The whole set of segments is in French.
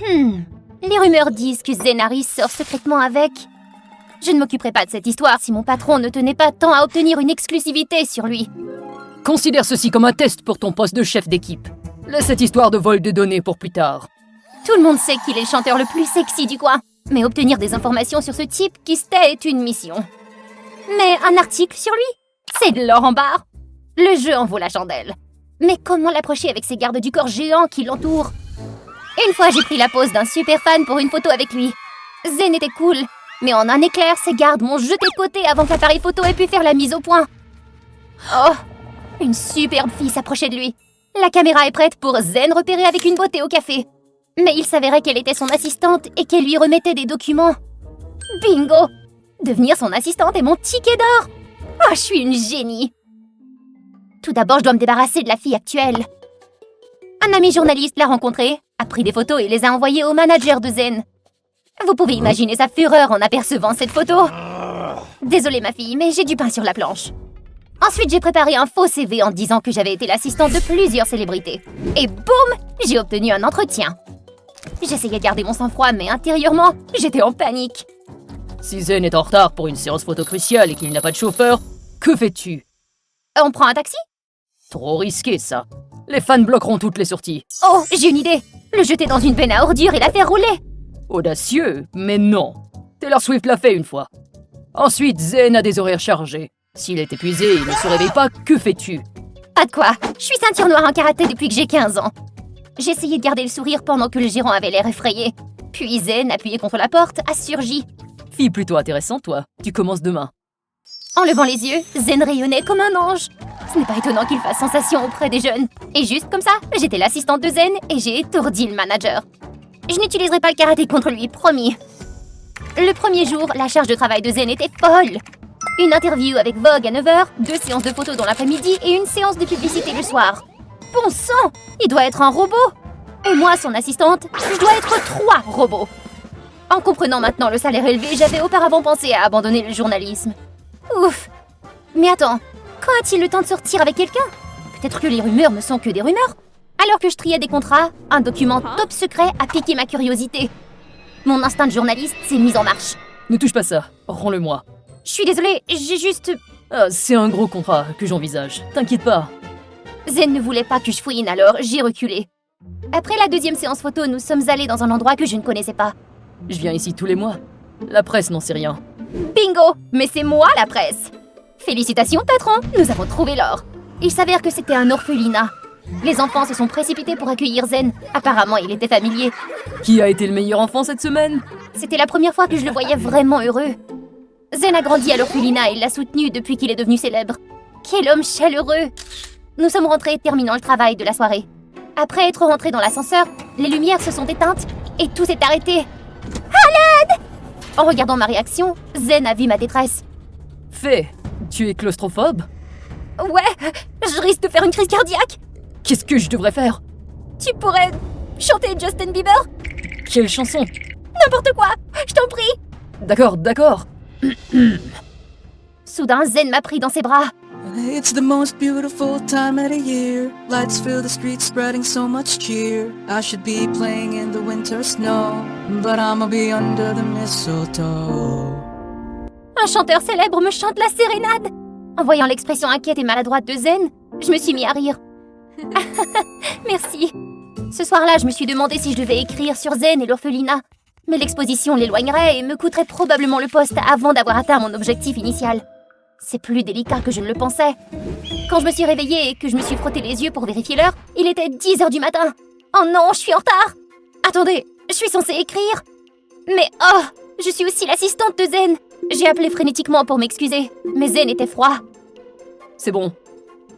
Les rumeurs disent que Zen Harris sort secrètement avec... Je ne m'occuperai pas de cette histoire si mon patron ne tenait pas tant à obtenir une exclusivité sur lui. Considère ceci comme un test pour ton poste de chef d'équipe. Laisse cette histoire de vol de données pour plus tard. Tout le monde sait qu'il est le chanteur le plus sexy du coin. Mais obtenir des informations sur ce type qui se tait est une mission. Mais un article sur lui, c'est de l'or en barre. Le jeu en vaut la chandelle. Mais comment l'approcher avec ces gardes du corps géants qui l'entourent? Une fois, j'ai pris la pose d'un super fan pour une photo avec lui. Zen était cool, mais en un éclair, ses gardes m'ont jeté de côté avant que l'appareil photo ait pu faire la mise au point. Oh, une superbe fille s'approchait de lui. La caméra est prête pour Zen repérer avec une beauté au café. Mais il s'avérait qu'elle était son assistante et qu'elle lui remettait des documents. Bingo! Devenir son assistante est mon ticket d'or! Oh, je suis une génie! Tout d'abord, je dois me débarrasser de la fille actuelle. Un ami journaliste l'a rencontrée, a pris des photos et les a envoyées au manager de Zen. Vous pouvez imaginer sa fureur en apercevant cette photo. Désolée ma fille, mais j'ai du pain sur la planche. Ensuite, j'ai préparé un faux CV en disant que j'avais été l'assistante de plusieurs célébrités. Et boum, j'ai obtenu un entretien. J'essayais de garder mon sang-froid, mais intérieurement, j'étais en panique. Si Zen est en retard pour une séance photo cruciale et qu'il n'a pas de chauffeur, que fais-tu? On prend un taxi? Trop risqué, ça. Les fans bloqueront toutes les sorties. Oh, j'ai une idée. Le jeter dans une benne à ordures et la faire rouler. Audacieux, mais non. Taylor Swift l'a fait une fois. Ensuite, Zen a des horaires chargés. S'il est épuisé et ne se réveille pas, que fais-tu? Pas de quoi. Je suis ceinture noire en karaté depuis que j'ai 15 ans. J'essayais de garder le sourire pendant que le gérant avait l'air effrayé. Puis Zen, appuyé contre la porte, a surgi. Fille plutôt intéressante, toi. Tu commences demain. En levant les yeux, Zen rayonnait comme un ange. Ce n'est pas étonnant qu'il fasse sensation auprès des jeunes. Et juste comme ça, j'étais l'assistante de Zen et j'ai étourdi le manager. Je n'utiliserai pas le karaté contre lui, promis. Le premier jour, la charge de travail de Zen était folle. Une interview avec Vogue à 9h, 2 séances de photos dans l'après-midi et une séance de publicité le soir. Bon sang, il doit être un robot. Et moi, son assistante, je dois être 3 robots. En comprenant maintenant le salaire élevé, j'avais auparavant pensé à abandonner le journalisme. Ouf. Mais attends, quand a-t-il le temps de sortir avec quelqu'un? Peut-être que les rumeurs ne sont que des rumeurs. Alors que je triais des contrats, un document top secret a piqué ma curiosité. Mon instinct de journaliste s'est mis en marche. Ne touche pas ça, rends-le-moi. Je suis désolée, j'ai juste... Ah, c'est un gros contrat que j'envisage, t'inquiète pas. Zen ne voulait pas que je fouine, alors j'ai reculé. Après la 2e séance photo, nous sommes allés dans un endroit que je ne connaissais pas. Je viens ici tous les mois. La presse n'en sait rien. Bingo! Mais c'est moi la presse! Félicitations, patron, nous avons trouvé l'or. Il s'avère que c'était un orphelinat. Les enfants se sont précipités pour accueillir Zen. Apparemment, il était familier. Qui a été le meilleur enfant cette semaine? C'était la première fois que je le voyais vraiment heureux. Zen a grandi à l'orphelinat et l'a soutenu depuis qu'il est devenu célèbre. Quel homme chaleureux! Nous sommes rentrés terminant le travail de la soirée. Après être rentrés dans l'ascenseur, les lumières se sont éteintes et tout s'est arrêté. À l'aide! En regardant ma réaction, Zen a vu ma détresse. Fais, tu es claustrophobe? Ouais, je risque de faire une crise cardiaque. Qu'est-ce que je devrais faire? Tu pourrais chanter Justin Bieber? Quelle chanson? N'importe quoi, je t'en prie. D'accord. Soudain, Zen m'a pris dans ses bras. It's the most beautiful time of the year. Lights fill the streets, spreading so much cheer. I should be playing in the winter snow, but I'ma be under the mistletoe. Un chanteur célèbre me chante la sérénade. En voyant l'expression inquiète et maladroite de Zen, je me suis mis à rire. Merci. Ce soir-là, je me suis demandé si je devais écrire sur Zen et l'orphelinat. Mais l'exposition l'éloignerait et me coûterait probablement le poste avant d'avoir atteint mon objectif initial. C'est plus délicat que je ne le pensais. Quand je me suis réveillée et que je me suis frotté les yeux pour vérifier l'heure, il était 10h du matin. Oh non, je suis en retard. Attendez, je suis censée écrire. Mais oh, je suis aussi l'assistante de Zen. J'ai appelé frénétiquement pour m'excuser, mais Zen était froid. C'est bon,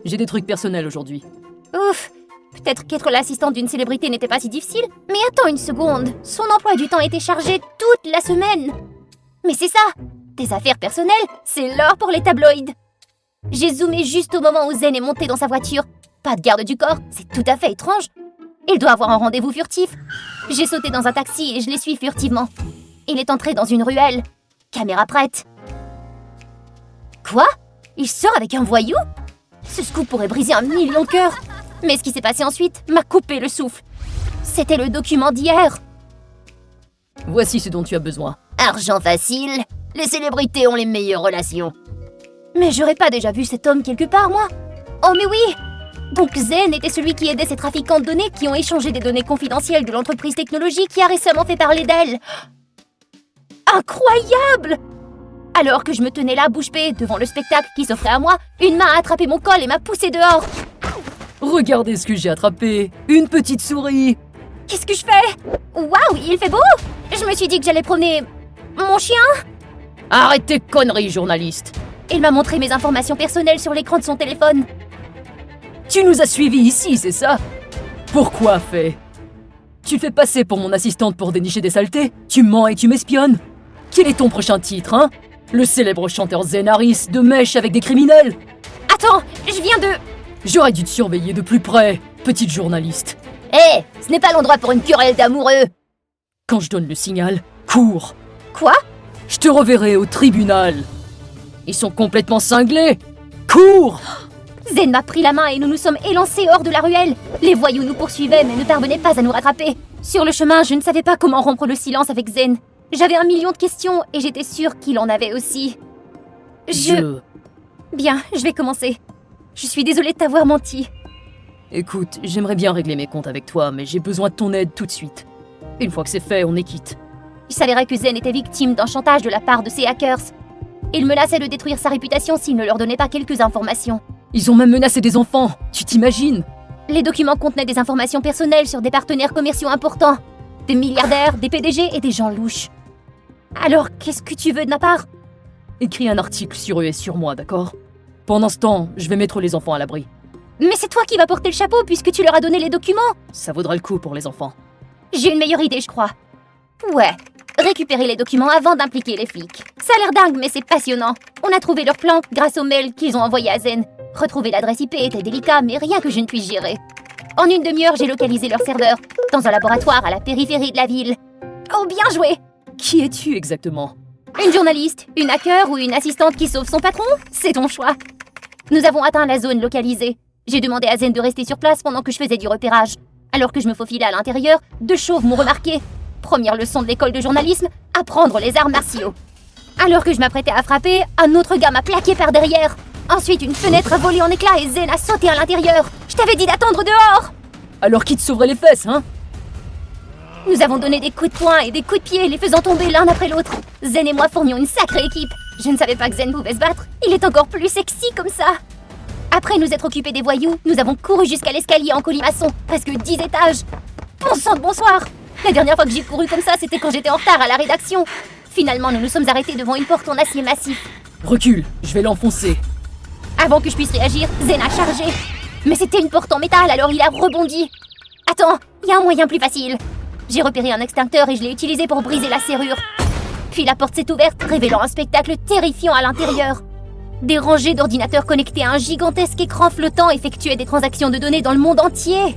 j'ai des trucs personnels aujourd'hui. Ouf, peut-être qu'être l'assistante d'une célébrité n'était pas si difficile. Mais attends une seconde, son emploi du temps était chargé toute la semaine. Mais c'est ça, des affaires personnelles, c'est l'or pour les tabloïds. J'ai zoomé juste au moment où Zen est monté dans sa voiture. Pas de garde du corps, c'est tout à fait étrange. Il doit avoir un rendez-vous furtif. J'ai sauté dans un taxi et je l'ai suivi furtivement. Il est entré dans une ruelle. Caméra prête. Quoi? Il sort avec un voyou? Ce scoop pourrait briser 1 million de cœurs. Mais ce qui s'est passé ensuite m'a coupé le souffle. C'était le document d'hier. Voici ce dont tu as besoin. Argent facile. Les célébrités ont les meilleures relations. Mais j'aurais pas déjà vu cet homme quelque part, moi? Oh mais oui! Donc Zen était celui qui aidait ces trafiquants de données qui ont échangé des données confidentielles de l'entreprise technologique qui a récemment fait parler d'elle. Incroyable! Alors que je me tenais là bouche bée devant le spectacle qui s'offrait à moi, une main a attrapé mon col et m'a poussé dehors. Regardez ce que j'ai attrapé. Une petite souris. Qu'est-ce que je fais? Waouh, il fait beau! Je me suis dit que j'allais promener mon chien. Arrête tes conneries, journaliste. Il m'a montré mes informations personnelles sur l'écran de son téléphone. Tu nous as suivis ici, c'est ça? Pourquoi, Faye? Tu te fais passer pour mon assistante pour dénicher des saletés? Tu mens et tu m'espionnes? Quel est ton prochain titre, hein? Le célèbre chanteur Zen Harris de mèche avec des criminels? Attends, je viens de... J'aurais dû te surveiller de plus près, petite journaliste. Hé, ce n'est pas l'endroit pour une querelle d'amoureux. Quand je donne le signal, cours. Quoi? Je te reverrai au tribunal. Ils sont complètement cinglés. Cours! Zen m'a pris la main et nous nous sommes élancés hors de la ruelle. Les voyous nous poursuivaient mais ne parvenaient pas à nous rattraper. Sur le chemin, je ne savais pas comment rompre le silence avec Zen. J'avais 1 million de questions et j'étais sûre qu'il en avait aussi. Bien, je vais commencer. Je suis désolée de t'avoir menti. Écoute, j'aimerais bien régler mes comptes avec toi, mais j'ai besoin de ton aide tout de suite. Une fois que c'est fait, on est quitte. Il s'avérait que Zen était victime d'un chantage de la part de ces hackers. Ils menaçaient de détruire sa réputation s'il ne leur donnait pas quelques informations. Ils ont même menacé des enfants, tu t'imagines? Les documents contenaient des informations personnelles sur des partenaires commerciaux importants. Des milliardaires, des PDG et des gens louches. Alors, qu'est-ce que tu veux de ma part? Écris un article sur eux et sur moi, d'accord? Pendant ce temps, je vais mettre les enfants à l'abri. Mais c'est toi qui vas porter le chapeau puisque tu leur as donné les documents. Ça vaudra le coup pour les enfants. J'ai une meilleure idée, je crois. Ouais, récupérer les documents avant d'impliquer les flics. Ça a l'air dingue, mais c'est passionnant. On a trouvé leur plan grâce au mail qu'ils ont envoyé à Zen. Retrouver l'adresse IP était délicat, mais rien que je ne puisse gérer. En 1 demi-heure, j'ai localisé leur serveur, dans un laboratoire à la périphérie de la ville. Oh, bien joué! Qui es-tu exactement? Une journaliste, une hacker ou une assistante qui sauve son patron? C'est ton choix. Nous avons atteint la zone localisée. J'ai demandé à Zen de rester sur place pendant que je faisais du repérage. Alors que je me faufilais à l'intérieur, 2 chauves m'ont remarqué. Première leçon de l'école de journalisme, apprendre les arts martiaux. Alors que je m'apprêtais à frapper, un autre gars m'a plaqué par derrière. Ensuite, une fenêtre a volé en éclats et Zen a sauté à l'intérieur. Je t'avais dit d'attendre dehors! Alors qui te sauverait les fesses, hein? Nous avons donné des coups de poing et des coups de pied, les faisant tomber l'un après l'autre. Zen et moi formions une sacrée équipe. Je ne savais pas que Zen pouvait se battre. Il est encore plus sexy comme ça. Après nous être occupés des voyous, nous avons couru jusqu'à l'escalier en colimaçon, presque 10 étages. Bon sang de bonsoir! La dernière fois que j'ai couru comme ça, c'était quand j'étais en retard à la rédaction. Finalement, nous nous sommes arrêtés devant une porte en acier massif. Recule, je vais l'enfoncer. Avant que je puisse réagir, Zen a chargé. Mais c'était une porte en métal, alors il a rebondi. Attends, il y a un moyen plus facile. J'ai repéré un extincteur et je l'ai utilisé pour briser la serrure. Puis la porte s'est ouverte, révélant un spectacle terrifiant à l'intérieur. Des rangées d'ordinateurs connectés à un gigantesque écran flottant effectuaient des transactions de données dans le monde entier.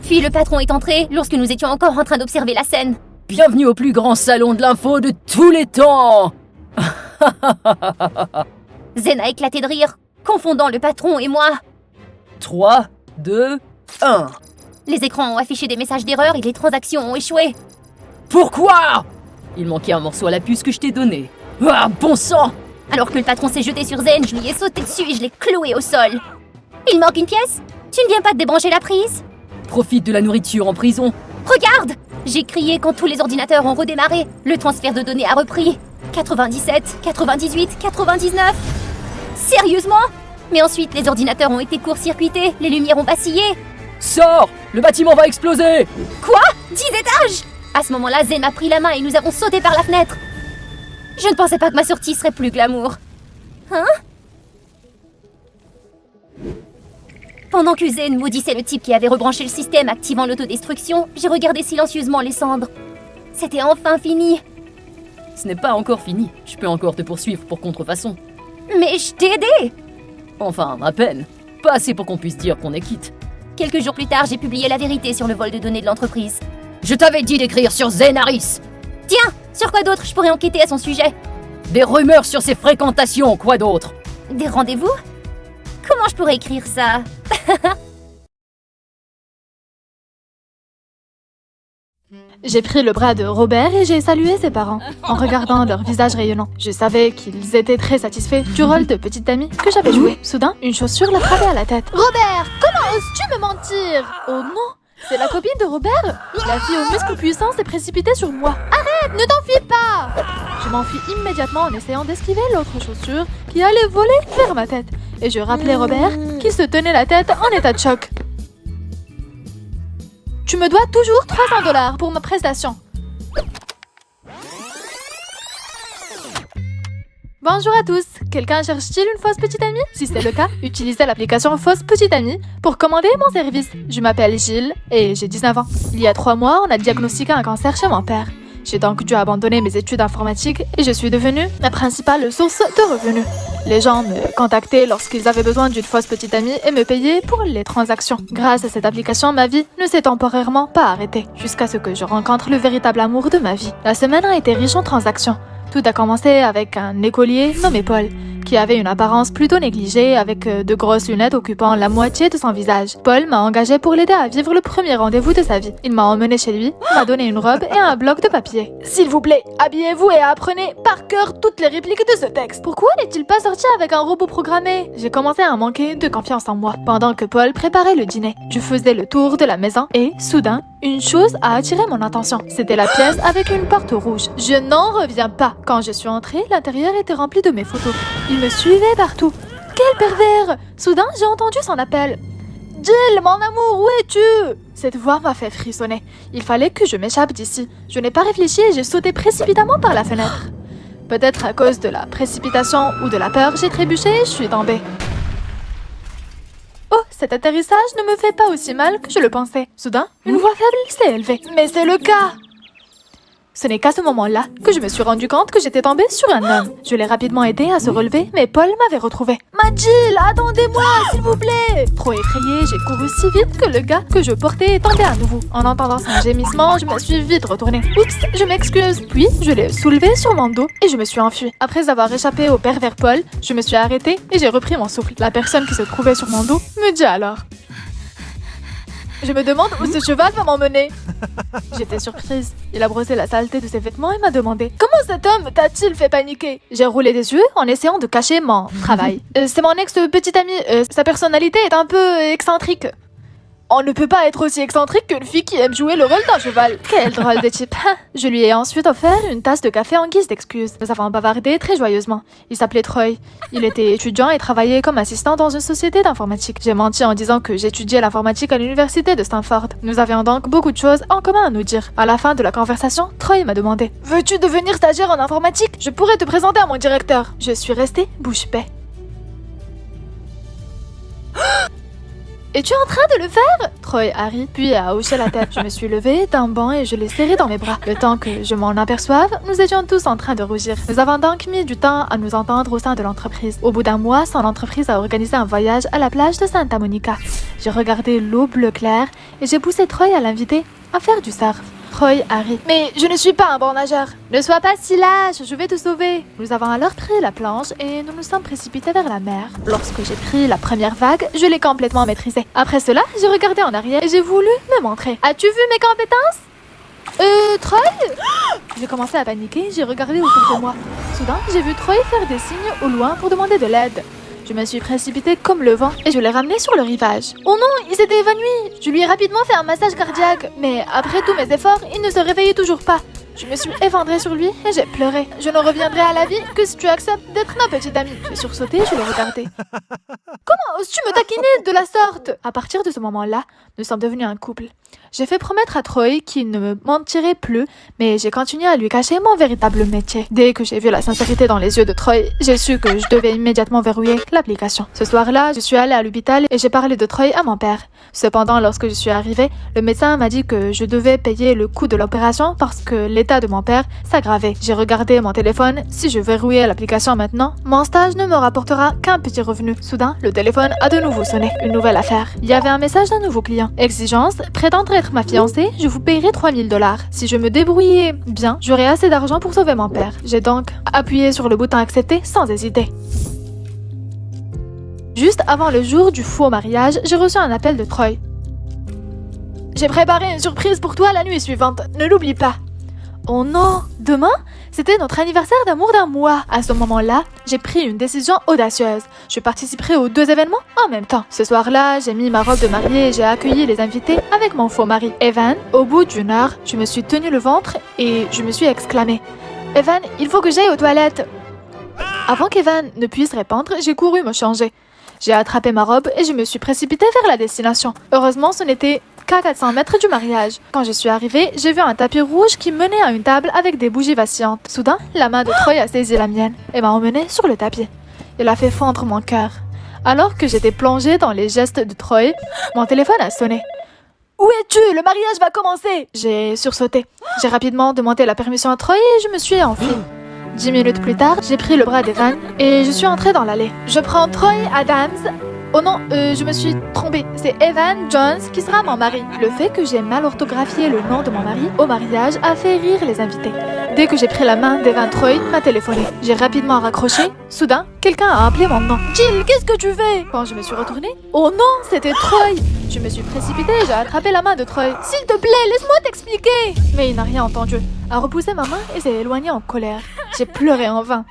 Puis le patron est entré lorsque nous étions encore en train d'observer la scène. Bienvenue au plus grand salon de l'info de tous les temps. Zen a éclaté de rire, confondant le patron et moi. 3, 2, 1. Les écrans ont affiché des messages d'erreur et les transactions ont échoué. Pourquoi? Il manquait un morceau à la puce que je t'ai donné. Ah, bon sang! Alors que le patron s'est jeté sur Zen, je lui ai sauté dessus et je l'ai cloué au sol. Il manque une pièce? Tu ne viens pas de débrancher la prise? Profite de la nourriture en prison. Regarde! J'ai crié quand tous les ordinateurs ont redémarré. Le transfert de données a repris. 97, 98, 99. Sérieusement? Mais ensuite, les ordinateurs ont été court-circuités, les lumières ont vacillé. Sors! Le bâtiment va exploser! Quoi? 10 étages? À ce moment-là, Zen m'a pris la main et nous avons sauté par la fenêtre. Je ne pensais pas que ma sortie serait plus glamour. Hein? Pendant que Zen maudissait le type qui avait rebranché le système activant l'autodestruction, j'ai regardé silencieusement les cendres. C'était enfin fini. Ce n'est pas encore fini. Je peux encore te poursuivre pour contrefaçon. Mais je t'ai aidé! Enfin, à peine. Pas assez pour qu'on puisse dire qu'on est quitte. Quelques jours plus tard, j'ai publié la vérité sur le vol de données de l'entreprise. Je t'avais dit d'écrire sur Zen Harris. Tiens, sur quoi d'autre je pourrais enquêter à son sujet? Des rumeurs sur ses fréquentations, quoi d'autre? Des rendez-vous? Comment je pourrais écrire ça? J'ai pris le bras de Robert et j'ai salué ses parents, en regardant leur visage rayonnant. Je savais qu'ils étaient très satisfaits du rôle de petite amie que j'avais joué. Soudain, une chaussure l'a frappé à la tête. « Robert, comment oses-tu me mentir ?» Oh non, c'est la copine de Robert. La fille aux muscles puissants s'est précipitée sur moi. « Arrête, ne t'enfuis pas !» Je m'enfuis immédiatement en essayant d'esquiver l'autre chaussure qui allait voler vers ma tête. Et je rappelais Robert qui se tenait la tête en état de choc. Tu me dois toujours $300 pour ma prestation. Bonjour à tous. Quelqu'un cherche-t-il une fausse petite amie? Si c'est le cas, utilisez l'application Fausse Petite Amie pour commander mon service. Je m'appelle Gilles et j'ai 19 ans. Il y a 3 mois, on a diagnostiqué un cancer chez mon père. J'ai donc dû abandonner mes études informatiques et je suis devenue ma principale source de revenus. Les gens me contactaient lorsqu'ils avaient besoin d'une fausse petite amie et me payaient pour les transactions. Grâce à cette application, ma vie ne s'est temporairement pas arrêtée, jusqu'à ce que je rencontre le véritable amour de ma vie. La semaine a été riche en transactions. Tout a commencé avec un écolier nommé Paul, qui avait une apparence plutôt négligée avec de grosses lunettes occupant la moitié de son visage. Paul m'a engagé pour l'aider à vivre le premier rendez-vous de sa vie. Il m'a emmené chez lui, m'a donné une robe et un bloc de papier. S'il vous plaît, habillez-vous et apprenez par cœur toutes les répliques de ce texte. Pourquoi n'est-il pas sorti avec un robot programmé? J'ai commencé à manquer de confiance en moi pendant que Paul préparait le dîner. Je faisais le tour de la maison et, soudain, une chose a attiré mon attention. C'était la pièce avec une porte rouge. Je n'en reviens pas. Quand je suis entrée, l'intérieur était rempli de mes photos. Il me suivait partout. Quel pervers! Soudain, j'ai entendu son appel. « Jill, mon amour, où es-tu » Cette voix m'a fait frissonner. Il fallait que je m'échappe d'ici. Je n'ai pas réfléchi et j'ai sauté précipitamment par la fenêtre. Peut-être à cause de la précipitation ou de la peur, j'ai trébuché et je suis tombée. Oh, cet atterrissage ne me fait pas aussi mal que je le pensais. Soudain, une voix faible s'est élevée. Mais c'est le cas! Ce n'est qu'à ce moment-là que je me suis rendu compte que j'étais tombée sur un homme. Je l'ai rapidement aidé à se relever, mais Paul m'avait retrouvée. « Jill, attendez-moi, s'il vous plaît !» Trop effrayée, j'ai couru si vite que le gars que je portais est tombé à nouveau. En entendant son gémissement, je me suis vite retournée. « Oups, je m'excuse !» Puis, je l'ai soulevé sur mon dos et je me suis enfuie. Après avoir échappé au pervers Paul, je me suis arrêtée et j'ai repris mon souffle. La personne qui se trouvait sur mon dos me dit alors: je me demande où ce cheval va m'emmener. J'étais surprise. Il a brossé la saleté de ses vêtements et m'a demandé: comment cet homme t'a-t-il fait paniquer? J'ai roulé des yeux en essayant de cacher mon travail. C'est mon ex-petite amie. Sa personnalité est un peu excentrique. On ne peut pas être aussi excentrique qu'une fille qui aime jouer le rôle d'un cheval. Quel drôle de type. Je lui ai ensuite offert une tasse de café en guise d'excuse. Nous avons bavardé très joyeusement. Il s'appelait Troy. Il était étudiant et travaillait comme assistant dans une société d'informatique. J'ai menti en disant que j'étudiais l'informatique à l'université de Stanford. Nous avions donc beaucoup de choses en commun à nous dire. À la fin de la conversation, Troy m'a demandé: veux-tu devenir stagiaire en informatique? Je pourrais te présenter à mon directeur. Je suis restée bouche bée. Es-tu en train de le faire? Troy a ri, puis a hoché la tête. Je me suis levée d'un bond et je l'ai serré dans mes bras. Le temps que je m'en aperçoive, nous étions tous en train de rougir. Nous avons donc mis du temps à nous entendre au sein de l'entreprise. Au bout d'un mois, son entreprise a organisé un voyage à la plage de Santa Monica. J'ai regardé l'eau bleu clair et j'ai poussé Troy à l'inviter à faire du surf. Troy a ri. Mais je ne suis pas un bon nageur. Ne sois pas si lâche, je vais te sauver. Nous avons alors pris la planche et nous nous sommes précipités vers la mer. Lorsque j'ai pris la première vague, je l'ai complètement maîtrisée. Après cela, j'ai regardé en arrière et j'ai voulu me montrer. As-tu vu mes compétences? Troy? J'ai commencé à paniquer, j'ai regardé autour de moi. Soudain, j'ai vu Troy faire des signes au loin pour demander de l'aide. Je me suis précipitée comme le vent et je l'ai ramené sur le rivage. Oh non, il s'était évanoui. Je lui ai rapidement fait un massage cardiaque, mais après tous mes efforts, il ne se réveillait toujours pas. Je me suis effondrée sur lui et j'ai pleuré. Je ne reviendrai à la vie que si tu acceptes d'être ma petite amie. J'ai sursauté et je l'ai regardé. Comment oses-tu me taquiner de la sorte? À partir de ce moment-là, nous sommes devenus un couple. J'ai fait promettre à Troy qu'il ne me mentirait plus, mais j'ai continué à lui cacher mon véritable métier. Dès que j'ai vu la sincérité dans les yeux de Troy, j'ai su que je devais immédiatement verrouiller l'application. Ce soir-là, je suis allée à l'hôpital et j'ai parlé de Troy à mon père. Cependant, lorsque je suis arrivée, le médecin m'a dit que je devais payer le coût de l'opération parce que l'état de mon père s'aggravait. J'ai regardé mon téléphone. Si je verrouillais l'application maintenant, mon stage ne me rapportera qu'un petit revenu. Soudain, le téléphone a de nouveau sonné. Une nouvelle affaire. Il y avait un message d'un nouveau client. Exigence, prétendre être ma fiancée, je vous paierai $3000. Si je me débrouillais bien, j'aurais assez d'argent pour sauver mon père. J'ai donc appuyé sur le bouton accepter sans hésiter. Juste avant le jour du faux mariage, j'ai reçu un appel de Troy. j'ai préparé une surprise pour toi la nuit suivante, ne l'oublie pas. Oh non, demain? C'était notre anniversaire d'amour d'un mois. À ce moment-là, j'ai pris une décision audacieuse. Je participerai aux 2 événements en même temps. Ce soir-là, j'ai mis ma robe de mariée et j'ai accueilli les invités avec mon faux mari, Evan. Au bout d'1 heure, je me suis tenu le ventre et je me suis exclamé « Evan, il faut que j'aille aux toilettes !» Avant qu'Evan ne puisse répondre, j'ai couru me changer. J'ai attrapé ma robe et je me suis précipitée vers la destination. Heureusement, ce n'était qu'à 400 mètres du mariage. Quand je suis arrivée, j'ai vu un tapis rouge qui menait à une table avec des bougies vacillantes. Soudain, la main de Troy a saisi la mienne et m'a emmenée sur le tapis. Il a fait fondre mon cœur. Alors que j'étais plongée dans les gestes de Troy, mon téléphone a sonné. « Où es-tu? Le mariage va commencer !» J'ai sursauté. J'ai rapidement demandé la permission à Troy et je me suis enfuie. 10 minutes plus tard, j'ai pris le bras d'Evan et je suis entrée dans l'allée. Je prends Troy Adams. Oh non, je me suis trompée. C'est Evan Jones qui sera mon mari. Le fait que j'ai mal orthographié le nom de mon mari au mariage a fait rire les invités. Dès que j'ai pris la main d'Evan, Troy m'a téléphoné. J'ai rapidement raccroché. Soudain, quelqu'un a appelé mon nom. « Jill, qu'est-ce que tu fais ?» Quand je me suis retournée, oh non, c'était Troy. Je me suis précipitée et j'ai attrapé la main de Troy. « S'il te plaît, laisse-moi t'expliquer !» Mais il n'a rien entendu. A repoussé ma main et s'est éloigné en colère. J'ai pleuré en vain.